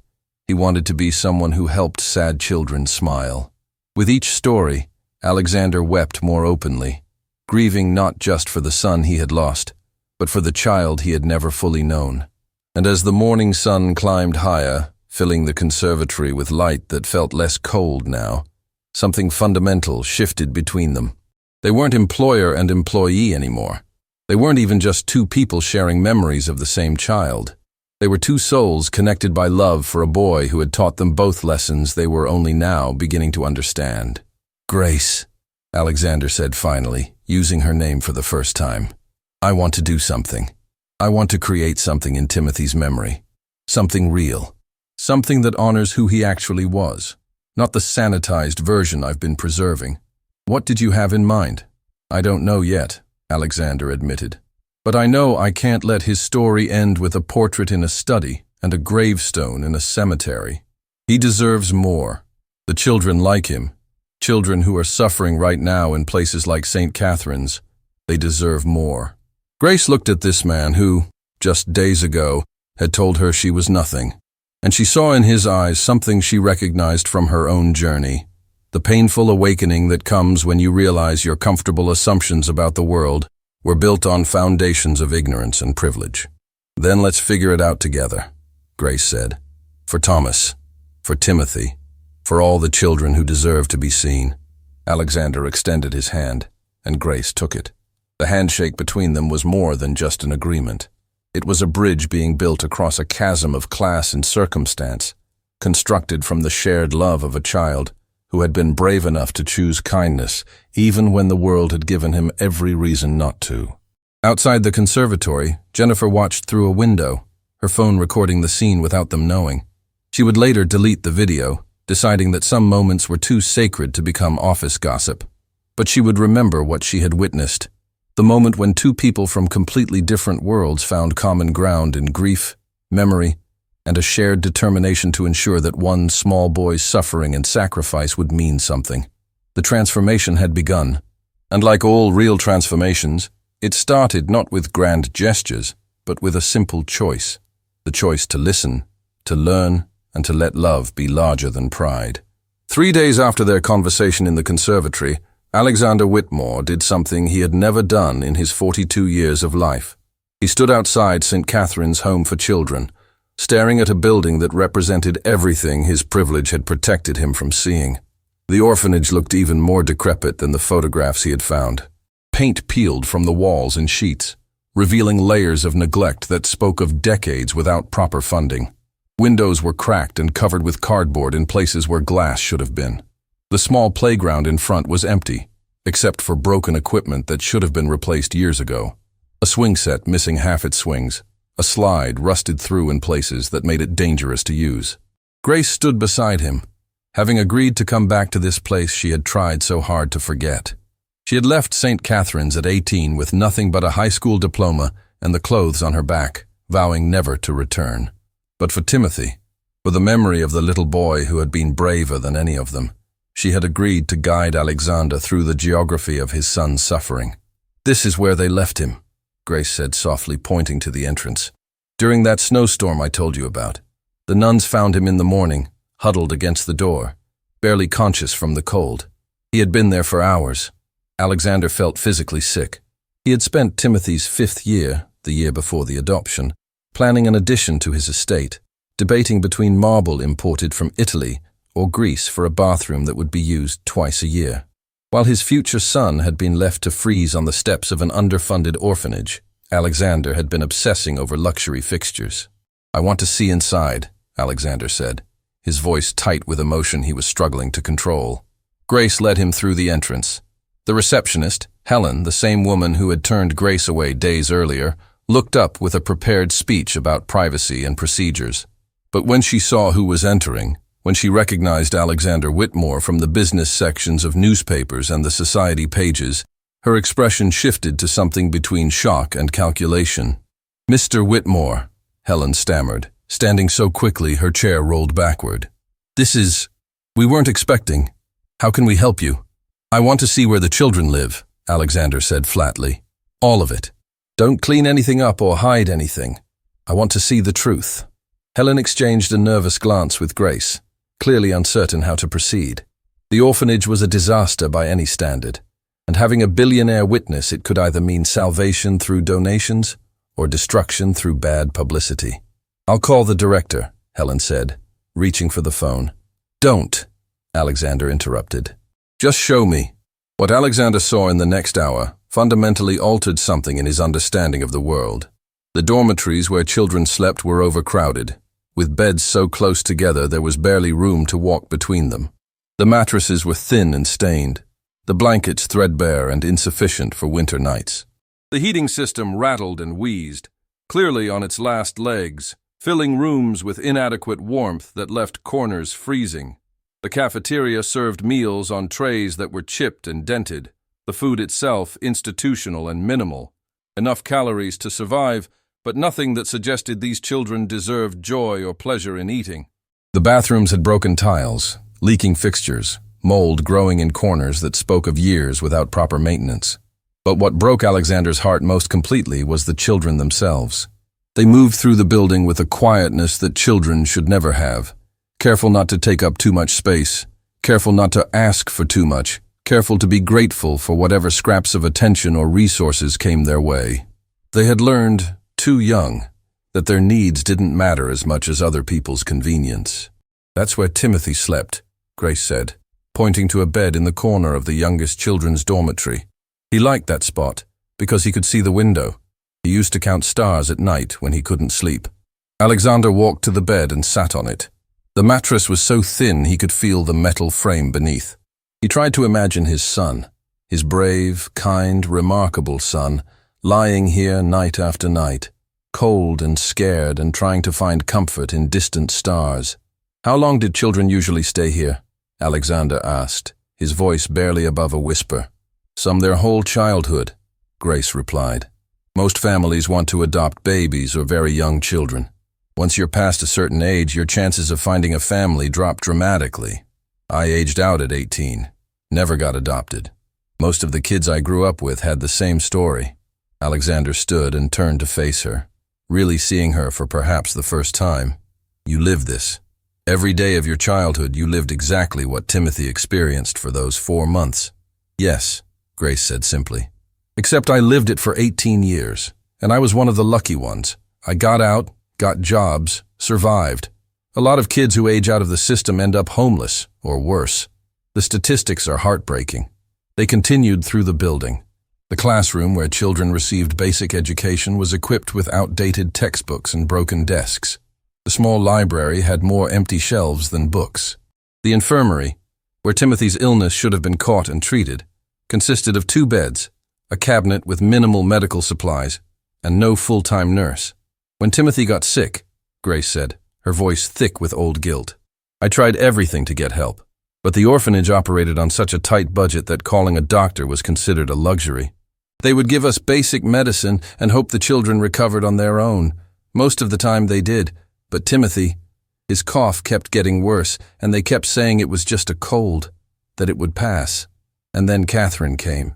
he wanted to be someone who helped sad children smile. With each story, Alexander wept more openly, grieving not just for the son he had lost, but for the child he had never fully known. And as the morning sun climbed higher, filling the conservatory with light that felt less cold now, something fundamental shifted between them. They weren't employer and employee anymore. They weren't even just two people sharing memories of the same child. They were two souls connected by love for a boy who had taught them both lessons they were only now beginning to understand. "Grace," Alexander said finally, using her name for the first time. "I want to do something. I want to create something in Timothy's memory. Something real. Something that honors who he actually was, not the sanitized version I've been preserving." "What did you have in mind?" "I don't know yet," Alexander admitted. "But I know I can't let his story end with a portrait in a study and a gravestone in a cemetery. He deserves more. The children like him, children who are suffering right now in places like St. Catherine's, they deserve more." Grace looked at this man who, just days ago, had told her she was nothing, and she saw in his eyes something she recognized from her own journey, the painful awakening that comes when you realize your comfortable assumptions about the world were built on foundations of ignorance and privilege. "Then let's figure it out together," Grace said. "For Thomas, for Timothy, for all the children who deserve to be seen." Alexander extended his hand, and Grace took it. The handshake between them was more than just an agreement. It was a bridge being built across a chasm of class and circumstance, constructed from the shared love of a child who had been brave enough to choose kindness, even when the world had given him every reason not to. Outside the conservatory, Jennifer watched through a window, her phone recording the scene without them knowing. She would later delete the video, deciding that some moments were too sacred to become office gossip. But she would remember what she had witnessed, the moment when two people from completely different worlds found common ground in grief, memory, and a shared determination to ensure that one small boy's suffering and sacrifice would mean something. The transformation had begun, and like all real transformations, it started not with grand gestures, but with a simple choice. The choice to listen, to learn, and to let love be larger than pride. 3 days after their conversation in the conservatory, Alexander Whitmore did something he had never done in his 42 years of life. He stood outside St. Catherine's Home for Children, staring at a building that represented everything his privilege had protected him from seeing. The orphanage looked even more decrepit than the photographs he had found. Paint peeled from the walls in sheets, revealing layers of neglect that spoke of decades without proper funding. Windows were cracked and covered with cardboard in places where glass should have been. The small playground in front was empty, except for broken equipment that should have been replaced years ago. A swing set missing half its swings, a slide rusted through in places that made it dangerous to use. Grace stood beside him, having agreed to come back to this place she had tried so hard to forget. She had left St. Catherine's at 18 with nothing but a high school diploma and the clothes on her back, vowing never to return. But for Timothy, for the memory of the little boy who had been braver than any of them, she had agreed to guide Alexander through the geography of his son's suffering. "This is where they left him," Grace said softly, pointing to the entrance. "During that snowstorm I told you about. The nuns found him in the morning, huddled against the door, barely conscious from the cold. He had been there for hours." Alexander felt physically sick. He had spent Timothy's 5th year, the year before the adoption, planning an addition to his estate, debating between marble imported from Italy or Greece for a bathroom that would be used twice a year. While his future son had been left to freeze on the steps of an underfunded orphanage, Alexander had been obsessing over luxury fixtures. "I want to see inside," Alexander said, his voice tight with emotion he was struggling to control. Grace led him through the entrance. The receptionist, Helen, the same woman who had turned Grace away days earlier, looked up with a prepared speech about privacy and procedures. But when she saw who was entering, when she recognized Alexander Whitmore from the business sections of newspapers and the society pages, her expression shifted to something between shock and calculation. "Mr. Whitmore," Helen stammered, standing so quickly her chair rolled backward. We weren't expecting. How can we help you?" "I want to see where the children live," Alexander said flatly. "All of it. Don't clean anything up or hide anything. I want to see the truth." Helen exchanged a nervous glance with Grace, clearly uncertain how to proceed. The orphanage was a disaster by any standard, and having a billionaire witness, it could either mean salvation through donations or destruction through bad publicity. "I'll call the director," Helen said, reaching for the phone. "Don't," Alexander interrupted. "Just show me." What Alexander saw in the next hour fundamentally altered something in his understanding of the world. The dormitories where children slept were overcrowded. With beds so close together there was barely room to walk between them. The mattresses were thin and stained, the blankets threadbare and insufficient for winter nights. The heating system rattled and wheezed, clearly on its last legs, filling rooms with inadequate warmth that left corners freezing. The cafeteria served meals on trays that were chipped and dented, the food itself institutional and minimal. Enough calories to survive, but nothing that suggested these children deserved joy or pleasure in eating. The bathrooms had broken tiles, leaking fixtures, mold growing in corners that spoke of years without proper maintenance. But what broke Alexander's heart most completely was the children themselves. They moved through the building with a quietness that children should never have. Careful not to take up too much space, careful not to ask for too much, careful to be grateful for whatever scraps of attention or resources came their way. They had learned, too young, that their needs didn't matter as much as other people's convenience. "That's where Timothy slept," Grace said, pointing to a bed in the corner of the youngest children's dormitory. He liked that spot because he could see the window. He used to count stars at night when he couldn't sleep. Alexander walked to the bed and sat on it. The mattress was so thin he could feel the metal frame beneath. He tried to imagine his son, his brave, kind, remarkable son, lying here night after night, cold and scared and trying to find comfort in distant stars. "How long did children usually stay here?" Alexander asked, his voice barely above a whisper. "Some their whole childhood," Grace replied. "Most families want to adopt babies or very young children. Once you're past a certain age, your chances of finding a family drop dramatically. I aged out at 18, never got adopted. Most of the kids I grew up with had the same story." Alexander stood and turned to face her, really seeing her for perhaps the first time. "You lived this. Every day of your childhood you lived exactly what Timothy experienced for those 4 months." "Yes," Grace said simply. "Except I lived it for 18 years, and I was one of the lucky ones. I got out, got jobs, survived. A lot of kids who age out of the system end up homeless, or worse. The statistics are heartbreaking." They continued through the building. The classroom where children received basic education was equipped with outdated textbooks and broken desks. The small library had more empty shelves than books. The infirmary, where Timothy's illness should have been caught and treated, consisted of 2 beds, a cabinet with minimal medical supplies, and no full-time nurse. "When Timothy got sick," Grace said, her voice thick with old guilt, "I tried everything to get help. But the orphanage operated on such a tight budget that calling a doctor was considered a luxury. They would give us basic medicine and hope the children recovered on their own. Most of the time they did, but Timothy, his cough kept getting worse, and they kept saying it was just a cold, that it would pass. And then Catherine came,"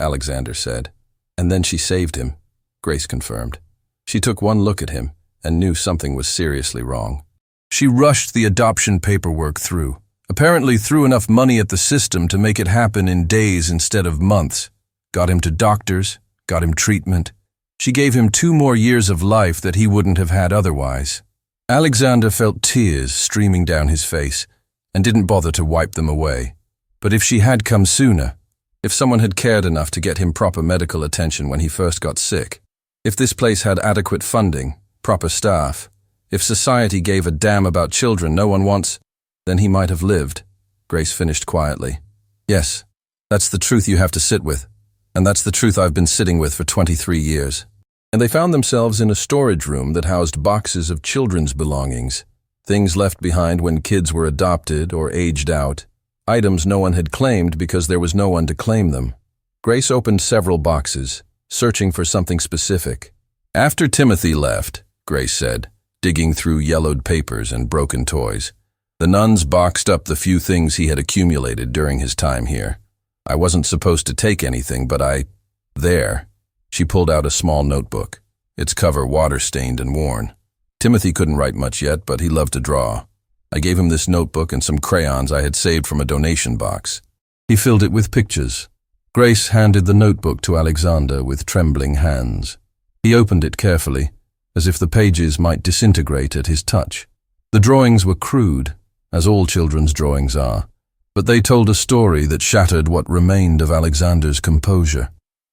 Alexander said. "And then she saved him," Grace confirmed. She took one look at him and knew something was seriously wrong. She rushed the adoption paperwork through, apparently threw enough money at the system to make it happen in days instead of months. Got him to doctors, got him treatment. She gave him 2 more years of life that he wouldn't have had otherwise. Alexander felt tears streaming down his face and didn't bother to wipe them away. But if she had come sooner, if someone had cared enough to get him proper medical attention when he first got sick, if this place had adequate funding, proper staff, if society gave a damn about children no one wants, then he might have lived, Grace finished quietly. "Yes, that's the truth you have to sit with, and that's the truth I've been sitting with for 23 years. And they found themselves in a storage room that housed boxes of children's belongings, things left behind when kids were adopted or aged out, items no one had claimed because there was no one to claim them. Grace opened several boxes, searching for something specific. "After Timothy left," Grace said, digging through yellowed papers and broken toys, "the nuns boxed up the few things he had accumulated during his time here. I wasn't supposed to take anything, but there." She pulled out a small notebook, its cover water-stained and worn. Timothy couldn't write much yet, but he loved to draw. I gave him this notebook and some crayons I had saved from a donation box. He filled it with pictures. Grace handed the notebook to Alexander with trembling hands. He opened it carefully, as if the pages might disintegrate at his touch. The drawings were crude, as all children's drawings are, but they told a story that shattered what remained of Alexander's composure.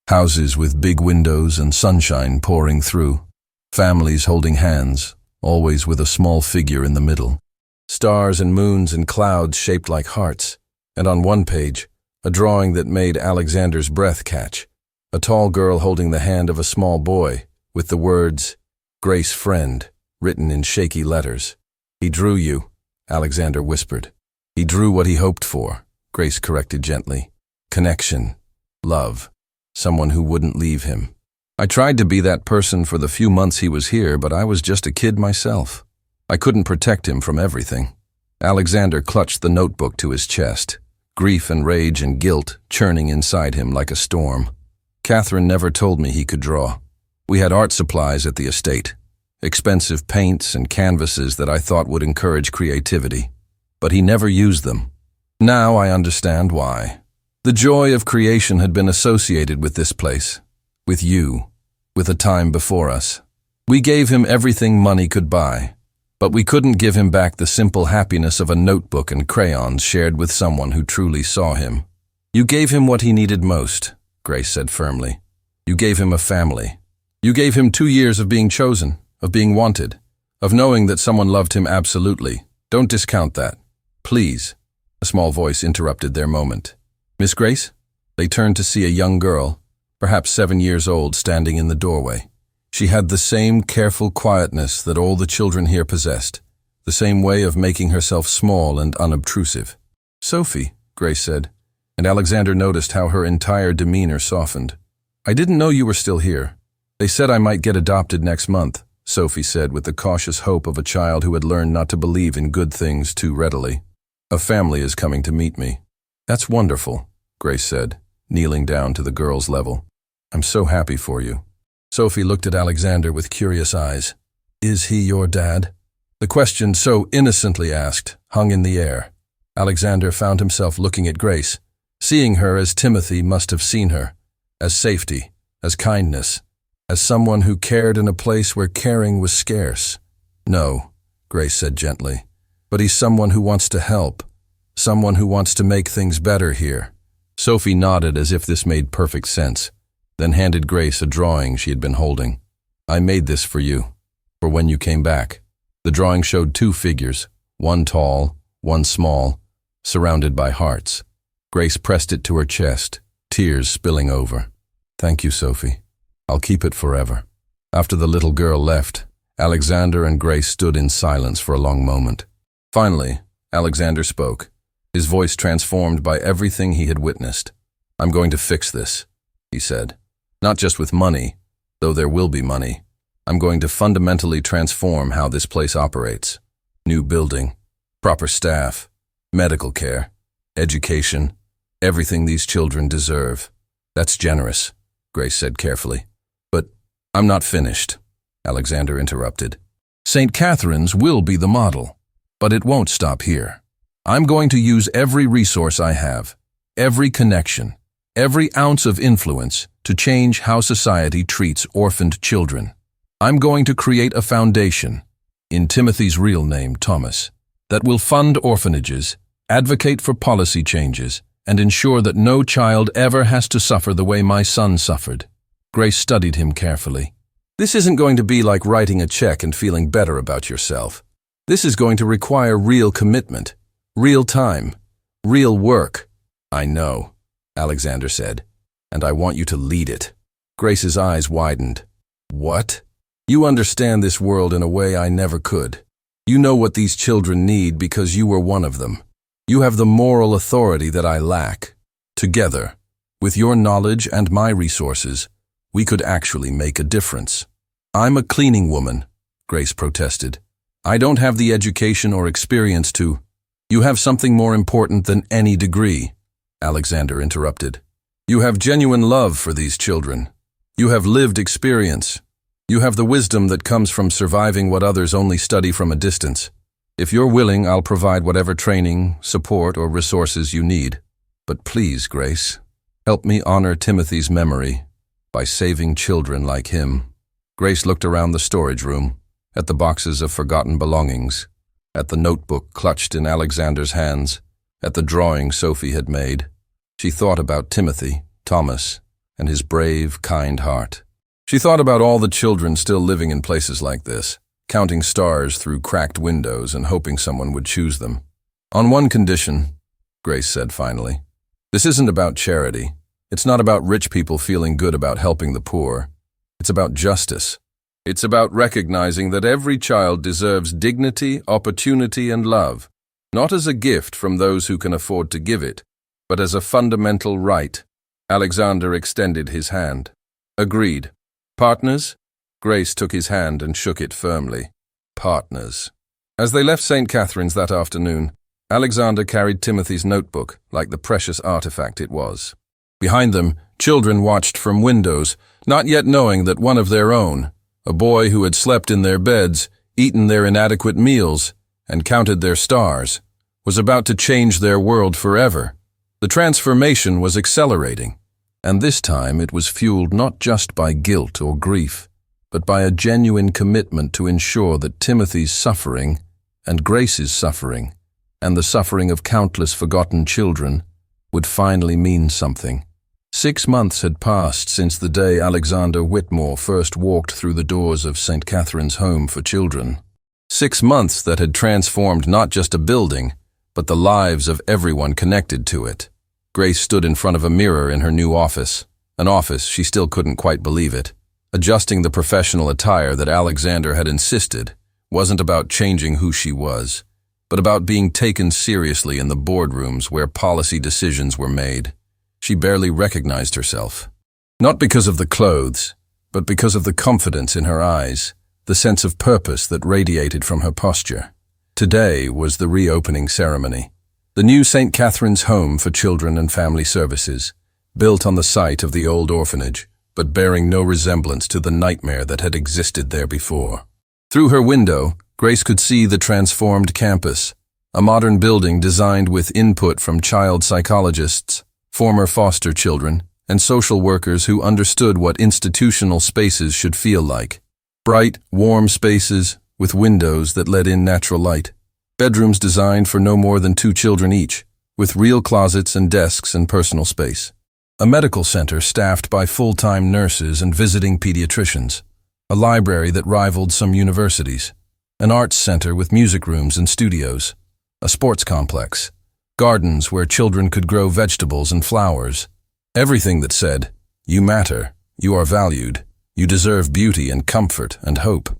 Houses with big windows and sunshine pouring through. Families holding hands, always with a small figure in the middle. Stars and moons and clouds shaped like hearts. And on one page, a drawing that made Alexander's breath catch. A tall girl holding the hand of a small boy, with the words, "Grace Friend," written in shaky letters. "He drew you," Alexander whispered. "He drew what he hoped for," Grace corrected gently. "Connection. Love. Someone who wouldn't leave him. I tried to be that person for the few months he was here, but I was just a kid myself. I couldn't protect him from everything." Alexander clutched the notebook to his chest, grief and rage and guilt churning inside him like a storm. "Catherine never told me he could draw. We had art supplies at the estate, expensive paints and canvases that I thought would encourage creativity. But he never used them. Now I understand why. The joy of creation had been associated with this place, with you, with a time before us. We gave him everything money could buy, but we couldn't give him back the simple happiness of a notebook and crayons shared with someone who truly saw him. You gave him what he needed most," Grace said firmly. "You gave him a family. You gave him 2 years of being chosen, of being wanted, of knowing that someone loved him absolutely. Don't discount that. Please." A small voice interrupted their moment. "Miss Grace?" They turned to see a young girl, perhaps 7 years old, standing in the doorway. She had the same careful quietness that all the children here possessed, the same way of making herself small and unobtrusive. "Sophie," Grace said, and Alexander noticed how her entire demeanor softened. "I didn't know you were still here. They said I might get adopted next month," Sophie said with the cautious hope of a child who had learned not to believe in good things too readily. "A family is coming to meet me." "That's wonderful," Grace said, kneeling down to the girl's level. "I'm so happy for you." Sophie looked at Alexander with curious eyes. "Is he your dad?" The question, so innocently asked, hung in the air. Alexander found himself looking at Grace, seeing her as Timothy must have seen her, as safety, as kindness, as someone who cared in a place where caring was scarce. "No," Grace said gently, "but he's someone who wants to help, someone who wants to make things better here." Sophie nodded as if this made perfect sense, then handed Grace a drawing she had been holding. "I made this for you, for when you came back." The drawing showed 2 figures, one tall, one small, surrounded by hearts. Grace pressed it to her chest, tears spilling over. "Thank you, Sophie. I'll keep it forever." After the little girl left, Alexander and Grace stood in silence for a long moment. Finally, Alexander spoke, his voice transformed by everything he had witnessed. "I'm going to fix this," he said. "Not just with money, though there will be money. I'm going to fundamentally transform how this place operates. New building, proper staff, medical care, education, everything these children deserve." "That's generous," Grace said carefully. "But I'm not finished," Alexander interrupted. "St. Catherine's will be the model, but it won't stop here. I'm going to use every resource I have, every connection, every ounce of influence to change how society treats orphaned children. I'm going to create a foundation, in Timothy's real name, Thomas, that will fund orphanages, advocate for policy changes, and ensure that no child ever has to suffer the way my son suffered." Grace studied him carefully. "This isn't going to be like writing a check and feeling better about yourself. This is going to require real commitment, real time, real work." "I know," Alexander said, "and I want you to lead it." Grace's eyes widened. "What?" "You understand this world in a way I never could. You know what these children need because you were one of them. You have the moral authority that I lack. Together, with your knowledge and my resources, we could actually make a difference." "I'm a cleaning woman," Grace protested. "I don't have the education or experience to—" "You have something more important than any degree," Alexander interrupted. "You have genuine love for these children. You have lived experience. You have the wisdom that comes from surviving what others only study from a distance. If you're willing, I'll provide whatever training, support, or resources you need. But please, Grace, help me honor Timothy's memory by saving children like him." Grace looked around the storage room, at the boxes of forgotten belongings, at the notebook clutched in Alexander's hands, at the drawing Sophie had made. She thought about Timothy, Thomas, and his brave, kind heart. She thought about all the children still living in places like this, counting stars through cracked windows and hoping someone would choose them. On one condition, Grace said finally. This isn't about charity. It's not about rich people feeling good about helping the poor. It's about justice. It's about recognizing that every child deserves dignity, opportunity, and love, not as a gift from those who can afford to give it, but as a fundamental right. Alexander extended his hand. Agreed. Partners? Grace took his hand and shook it firmly. Partners. As they left St. Catherine's that afternoon, Alexander carried Timothy's notebook like the precious artifact it was. Behind them, children watched from windows, not yet knowing that one of their own, a boy who had slept in their beds, eaten their inadequate meals, and counted their stars, was about to change their world forever. The transformation was accelerating, and this time it was fueled not just by guilt or grief, but by a genuine commitment to ensure that Timothy's suffering, and Grace's suffering, and the suffering of countless forgotten children would finally mean something. 6 months had passed since the day Alexander Whitmore first walked through the doors of St. Catherine's Home for Children. 6 months that had transformed not just a building, but the lives of everyone connected to it. Grace stood in front of a mirror in her new office, an office she still couldn't quite believe it. Adjusting the professional attire that Alexander had insisted wasn't about changing who she was, but about being taken seriously in the boardrooms where policy decisions were made. She barely recognized herself. Not because of the clothes, but because of the confidence in her eyes, the sense of purpose that radiated from her posture. Today was the reopening ceremony. The new St. Catherine's Home for Children and Family Services, built on the site of the old orphanage, but bearing no resemblance to the nightmare that had existed there before. Through her window, Grace could see the transformed campus, a modern building designed with input from child psychologists, former foster children, and social workers who understood what institutional spaces should feel like. Bright, warm spaces with windows that let in natural light. Bedrooms designed for no more than 2 children each, with real closets and desks and personal space. A medical center staffed by full-time nurses and visiting pediatricians. A library that rivaled some universities. An arts center with music rooms and studios. A sports complex. Gardens where children could grow vegetables and flowers. Everything that said, you matter, you are valued, you deserve beauty and comfort and hope.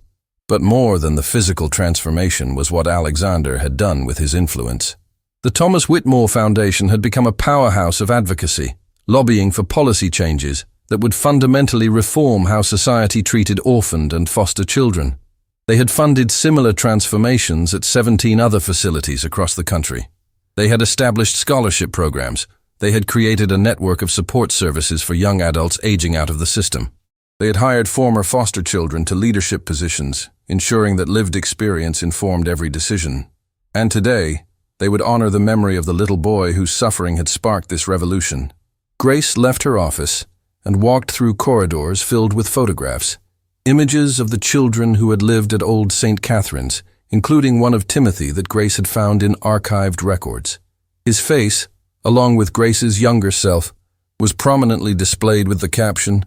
But more than the physical transformation was what Alexander had done with his influence. The Thomas Whitmore Foundation had become a powerhouse of advocacy, lobbying for policy changes that would fundamentally reform how society treated orphaned and foster children. They had funded similar transformations at 17 other facilities across the country. They had established scholarship programs. They had created a network of support services for young adults aging out of the system. They had hired former foster children to leadership positions, ensuring that lived experience informed every decision. And today, they would honor the memory of the little boy whose suffering had sparked this revolution. Grace left her office and walked through corridors filled with photographs, images of the children who had lived at Old St. Catherine's, including one of Timothy that Grace had found in archived records. His face, along with Grace's younger self, was prominently displayed with the caption,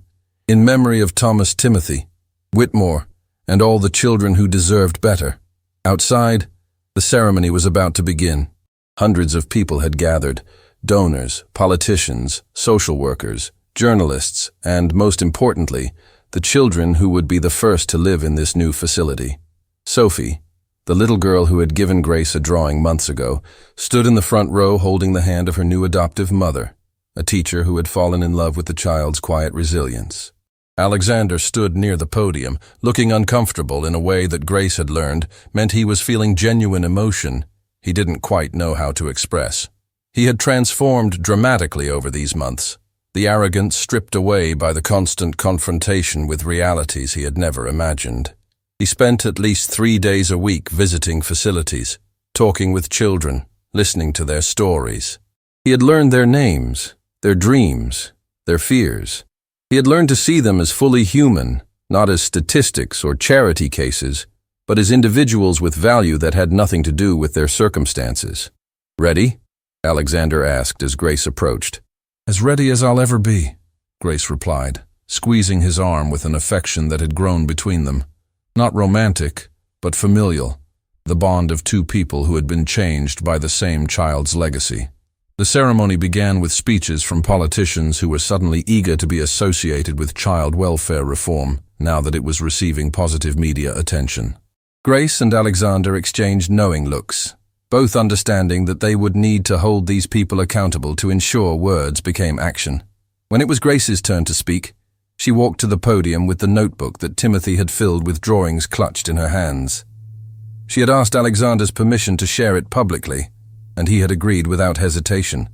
"In memory of Thomas Timothy, Whitmore, and all the children who deserved better." Outside, the ceremony was about to begin. Hundreds of people had gathered, donors, politicians, social workers, journalists, and, most importantly, the children who would be the first to live in this new facility. Sophie, the little girl who had given Grace a drawing months ago, stood in the front row holding the hand of her new adoptive mother, a teacher who had fallen in love with the child's quiet resilience. Alexander stood near the podium, looking uncomfortable in a way that Grace had learned meant he was feeling genuine emotion he didn't quite know how to express. He had transformed dramatically over these months, the arrogance stripped away by the constant confrontation with realities he had never imagined. He spent at least 3 days a week visiting facilities, talking with children, listening to their stories. He had learned their names, their dreams, their fears. He had learned to see them as fully human, not as statistics or charity cases, but as individuals with value that had nothing to do with their circumstances. Ready? Alexander asked as Grace approached. As ready as I'll ever be, Grace replied, squeezing his arm with an affection that had grown between them. Not romantic, but familial, the bond of two people who had been changed by the same child's legacy. The ceremony began with speeches from politicians who were suddenly eager to be associated with child welfare reform, now that it was receiving positive media attention. Grace and Alexander exchanged knowing looks, both understanding that they would need to hold these people accountable to ensure words became action. When it was Grace's turn to speak, she walked to the podium with the notebook that Timothy had filled with drawings clutched in her hands. She had asked Alexander's permission to share it publicly, and he had agreed without hesitation.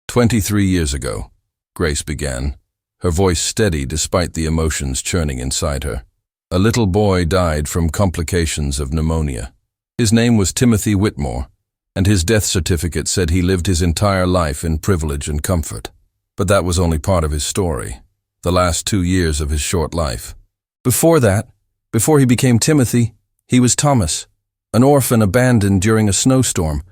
23 years ago, Grace began, her voice steady despite the emotions churning inside her. A little boy died from complications of pneumonia. His name was Timothy Whitmore, and his death certificate said he lived his entire life in privilege and comfort. But that was only part of his story, the last 2 years of his short life. Before that, before he became Timothy, he was Thomas, an orphan abandoned during a snowstorm,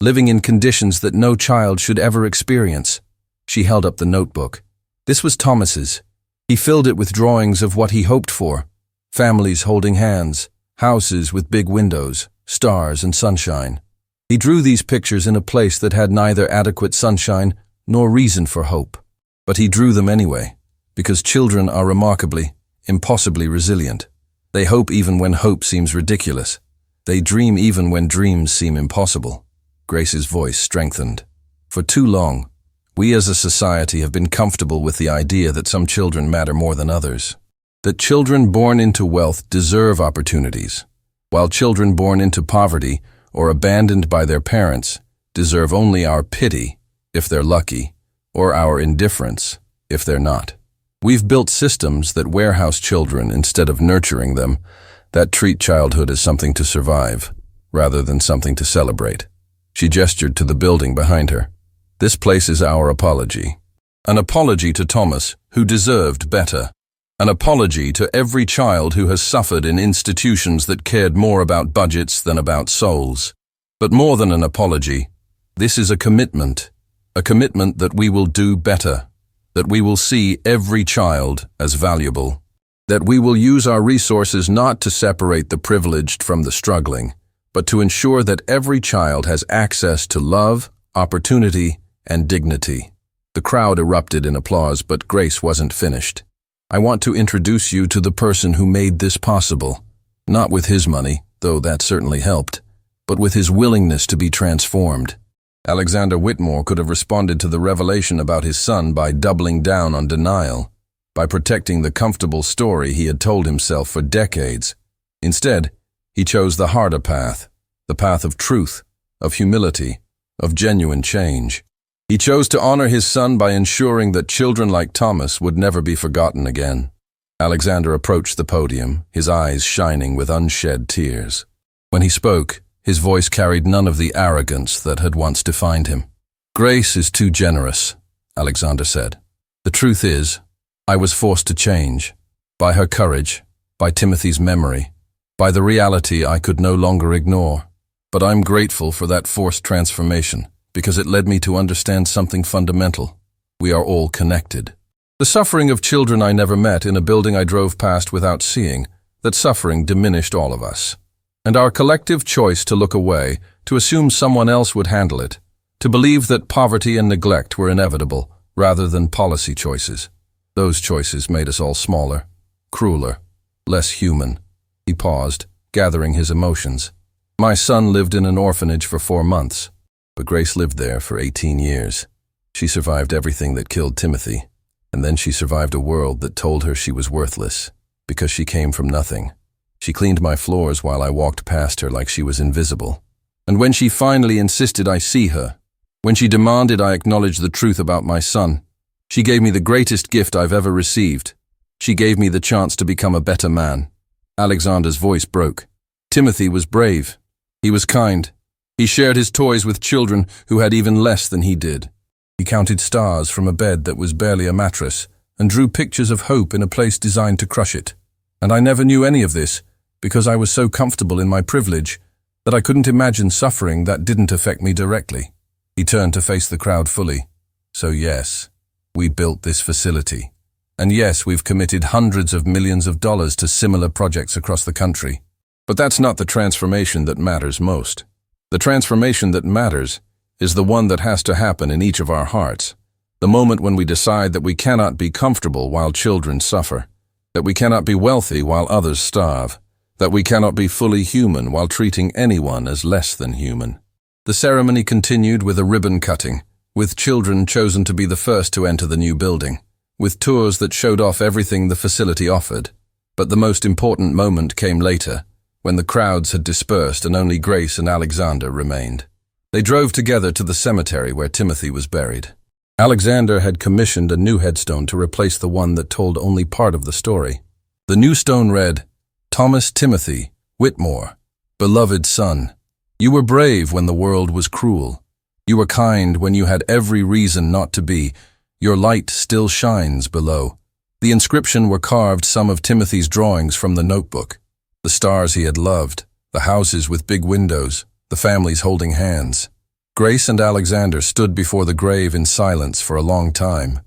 living in conditions that no child should ever experience. She held up the notebook. This was Thomas's. He filled it with drawings of what he hoped for: families holding hands, houses with big windows, stars and sunshine. He drew these pictures in a place that had neither adequate sunshine nor reason for hope. But he drew them anyway, because children are remarkably, impossibly resilient. They hope even when hope seems ridiculous. They dream even when dreams seem impossible. Grace's voice strengthened. For too long, we as a society have been comfortable with the idea that some children matter more than others. That children born into wealth deserve opportunities, while children born into poverty or abandoned by their parents deserve only our pity, if they're lucky, or our indifference, if they're not. We've built systems that warehouse children instead of nurturing them, that treat childhood as something to survive, rather than something to celebrate. She gestured to the building behind her. This place is our apology. An apology to Thomas, who deserved better. An apology to every child who has suffered in institutions that cared more about budgets than about souls. But more than an apology, this is a commitment that we will do better, that we will see every child as valuable, that we will use our resources not to separate the privileged from the struggling, but to ensure that every child has access to love, opportunity, and dignity. The crowd erupted in applause, but Grace wasn't finished. I want to introduce you to the person who made this possible, not with his money, though that certainly helped, but with his willingness to be transformed. Alexander Whitmore could have responded to the revelation about his son by doubling down on denial, by protecting the comfortable story he had told himself for decades. Instead, he chose the harder path, the path of truth, of humility, of genuine change. He chose to honor his son by ensuring that children like Thomas would never be forgotten again. Alexander approached the podium, his eyes shining with unshed tears. When he spoke, his voice carried none of the arrogance that had once defined him. Grace is too generous, Alexander said. The truth is, I was forced to change. By her courage, by Timothy's memory, by the reality I could no longer ignore. But I'm grateful for that forced transformation, because it led me to understand something fundamental. We are all connected. The suffering of children I never met in a building I drove past without seeing, that suffering diminished all of us. And our collective choice to look away, to assume someone else would handle it, to believe that poverty and neglect were inevitable, rather than policy choices. Those choices made us all smaller, crueler, less human. He paused, gathering his emotions. My son lived in an orphanage for 4 months, but Grace lived there for 18 years. She survived everything that killed Timothy, and then she survived a world that told her she was worthless, because she came from nothing. She cleaned my floors while I walked past her like she was invisible. And when she finally insisted I see her, when she demanded I acknowledge the truth about my son, she gave me the greatest gift I've ever received. She gave me the chance to become a better man. Alexander's voice broke. Timothy was brave. He was kind. He shared his toys with children who had even less than he did. He counted stars from a bed that was barely a mattress and drew pictures of hope in a place designed to crush it. And I never knew any of this because I was so comfortable in my privilege that I couldn't imagine suffering that didn't affect me directly. He turned to face the crowd fully. So yes, we built this facility. And yes, we've committed hundreds of millions of dollars to similar projects across the country. But that's not the transformation that matters most. The transformation that matters is the one that has to happen in each of our hearts. The moment when we decide that we cannot be comfortable while children suffer, that we cannot be wealthy while others starve, that we cannot be fully human while treating anyone as less than human. The ceremony continued with a ribbon cutting, with children chosen to be the first to enter the new building, with tours that showed off everything the facility offered. But the most important moment came later, when the crowds had dispersed and only Grace and Alexander remained. They drove together to the cemetery where Timothy was buried. Alexander had commissioned a new headstone to replace the one that told only part of the story. The new stone read, "Thomas Timothy Whitmore, beloved son, you were brave when the world was cruel. You were kind when you had every reason not to be. Your light still shines below." The inscription were carved some of Timothy's drawings from the notebook. The stars he had loved, the houses with big windows, the families holding hands. Grace and Alexander stood before the grave in silence for a long time.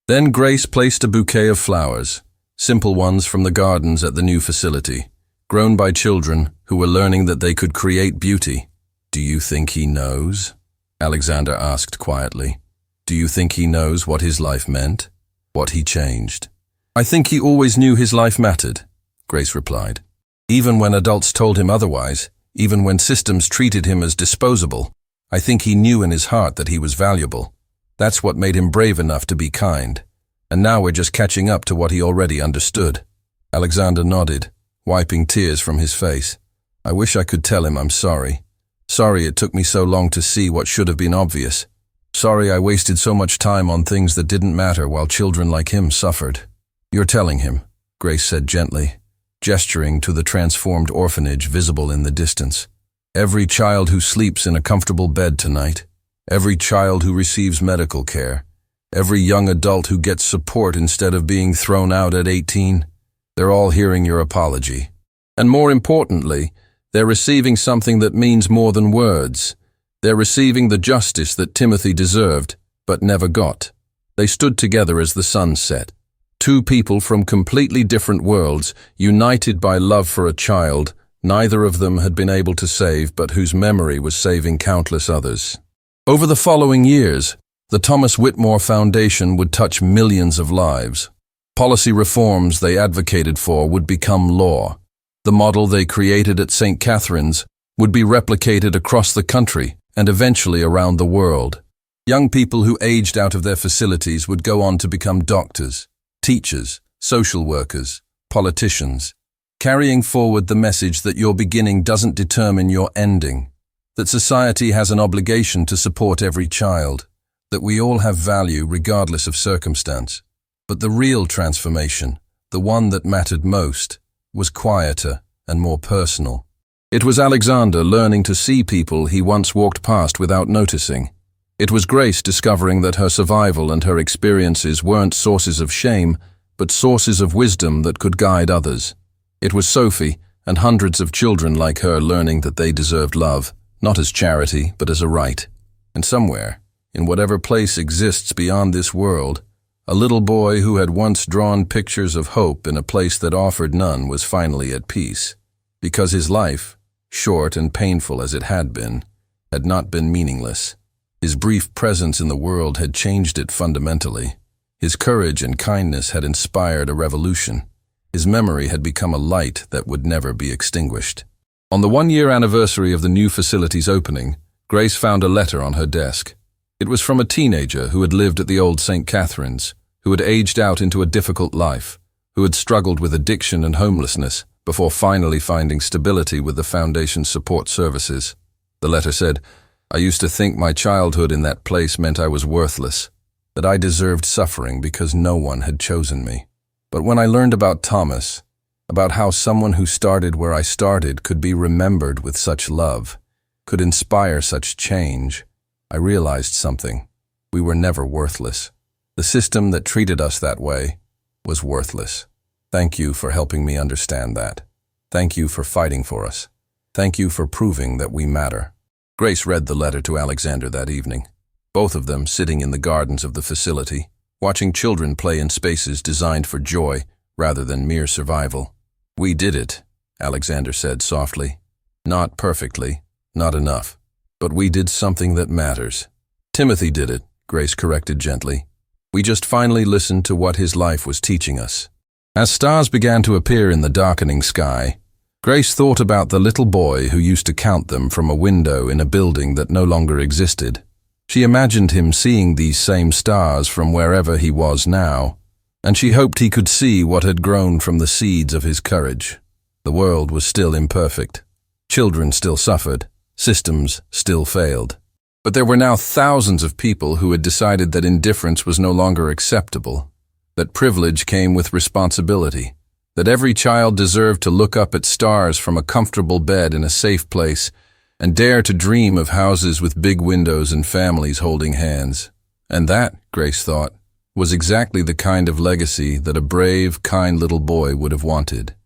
Then Grace placed a bouquet of flowers, simple ones from the gardens at the new facility, grown by children who were learning that they could create beauty. "Do you think he knows?" Alexander asked quietly. "Do you think he knows what his life meant? What he changed?" "I think he always knew his life mattered," Grace replied. "Even when adults told him otherwise, even when systems treated him as disposable, I think he knew in his heart that he was valuable. That's what made him brave enough to be kind. And now we're just catching up to what he already understood." Alexander nodded, wiping tears from his face. "I wish I could tell him I'm sorry. Sorry it took me so long to see what should have been obvious. Sorry I wasted so much time on things that didn't matter while children like him suffered." "You're telling him," Grace said gently, gesturing to the transformed orphanage visible in the distance. "Every child who sleeps in a comfortable bed tonight, every child who receives medical care, every young adult who gets support instead of being thrown out at 18, they're all hearing your apology. And more importantly, they're receiving something that means more than words. They're receiving the justice that Timothy deserved, but never got." They stood together as the sun set. Two people from completely different worlds, united by love for a child neither of them had been able to save, but whose memory was saving countless others. Over the following years, the Thomas Whitmore Foundation would touch millions of lives. Policy reforms they advocated for would become law. The model they created at St. Catherine's would be replicated across the country and eventually around the world. Young people who aged out of their facilities would go on to become doctors, teachers, social workers, politicians, carrying forward the message that your beginning doesn't determine your ending, that society has an obligation to support every child, that we all have value regardless of circumstance. But the real transformation, the one that mattered most, was quieter and more personal. It was Alexander learning to see people he once walked past without noticing. It was Grace discovering that her survival and her experiences weren't sources of shame, but sources of wisdom that could guide others. It was Sophie and hundreds of children like her learning that they deserved love, not as charity, but as a right. And somewhere, in whatever place exists beyond this world, a little boy who had once drawn pictures of hope in a place that offered none was finally at peace, because his life, short and painful as it had not been meaningless. His brief presence in the world had changed it fundamentally. His courage and kindness had inspired a revolution. His memory had become a light that would never be extinguished. On the one-year anniversary of the new facility's opening, Grace found a letter on her desk. It was from a teenager who had lived at the old St. Catherine's, who had aged out into a difficult life, who had struggled with addiction and homelessness before finally finding stability with the Foundation's support services. The letter said, "I used to think my childhood in that place meant I was worthless, that I deserved suffering because no one had chosen me. But when I learned about Thomas, about how someone who started where I started could be remembered with such love, could inspire such change, I realized something. We were never worthless. The system that treated us that way was worthless. Thank you for helping me understand that. Thank you for fighting for us. Thank you for proving that we matter." Grace read the letter to Alexander that evening. both of them sitting in the gardens of the facility, watching children play in spaces designed for joy rather than mere survival. "We did it," Alexander said softly. "Not perfectly, not enough. But we did something that matters." "Timothy did it," Grace corrected gently. "We just finally listened to what his life was teaching us." As stars began to appear in the darkening sky, Grace thought about the little boy who used to count them from a window in a building that no longer existed. She imagined him seeing these same stars from wherever he was now, and she hoped he could see what had grown from the seeds of his courage. The world was still imperfect. Children still suffered. Systems still failed. But there were now thousands of people who had decided that indifference was no longer acceptable, that privilege came with responsibility, that every child deserved to look up at stars from a comfortable bed in a safe place and dare to dream of houses with big windows and families holding hands. And that, Grace thought, was exactly the kind of legacy that a brave, kind little boy would have wanted.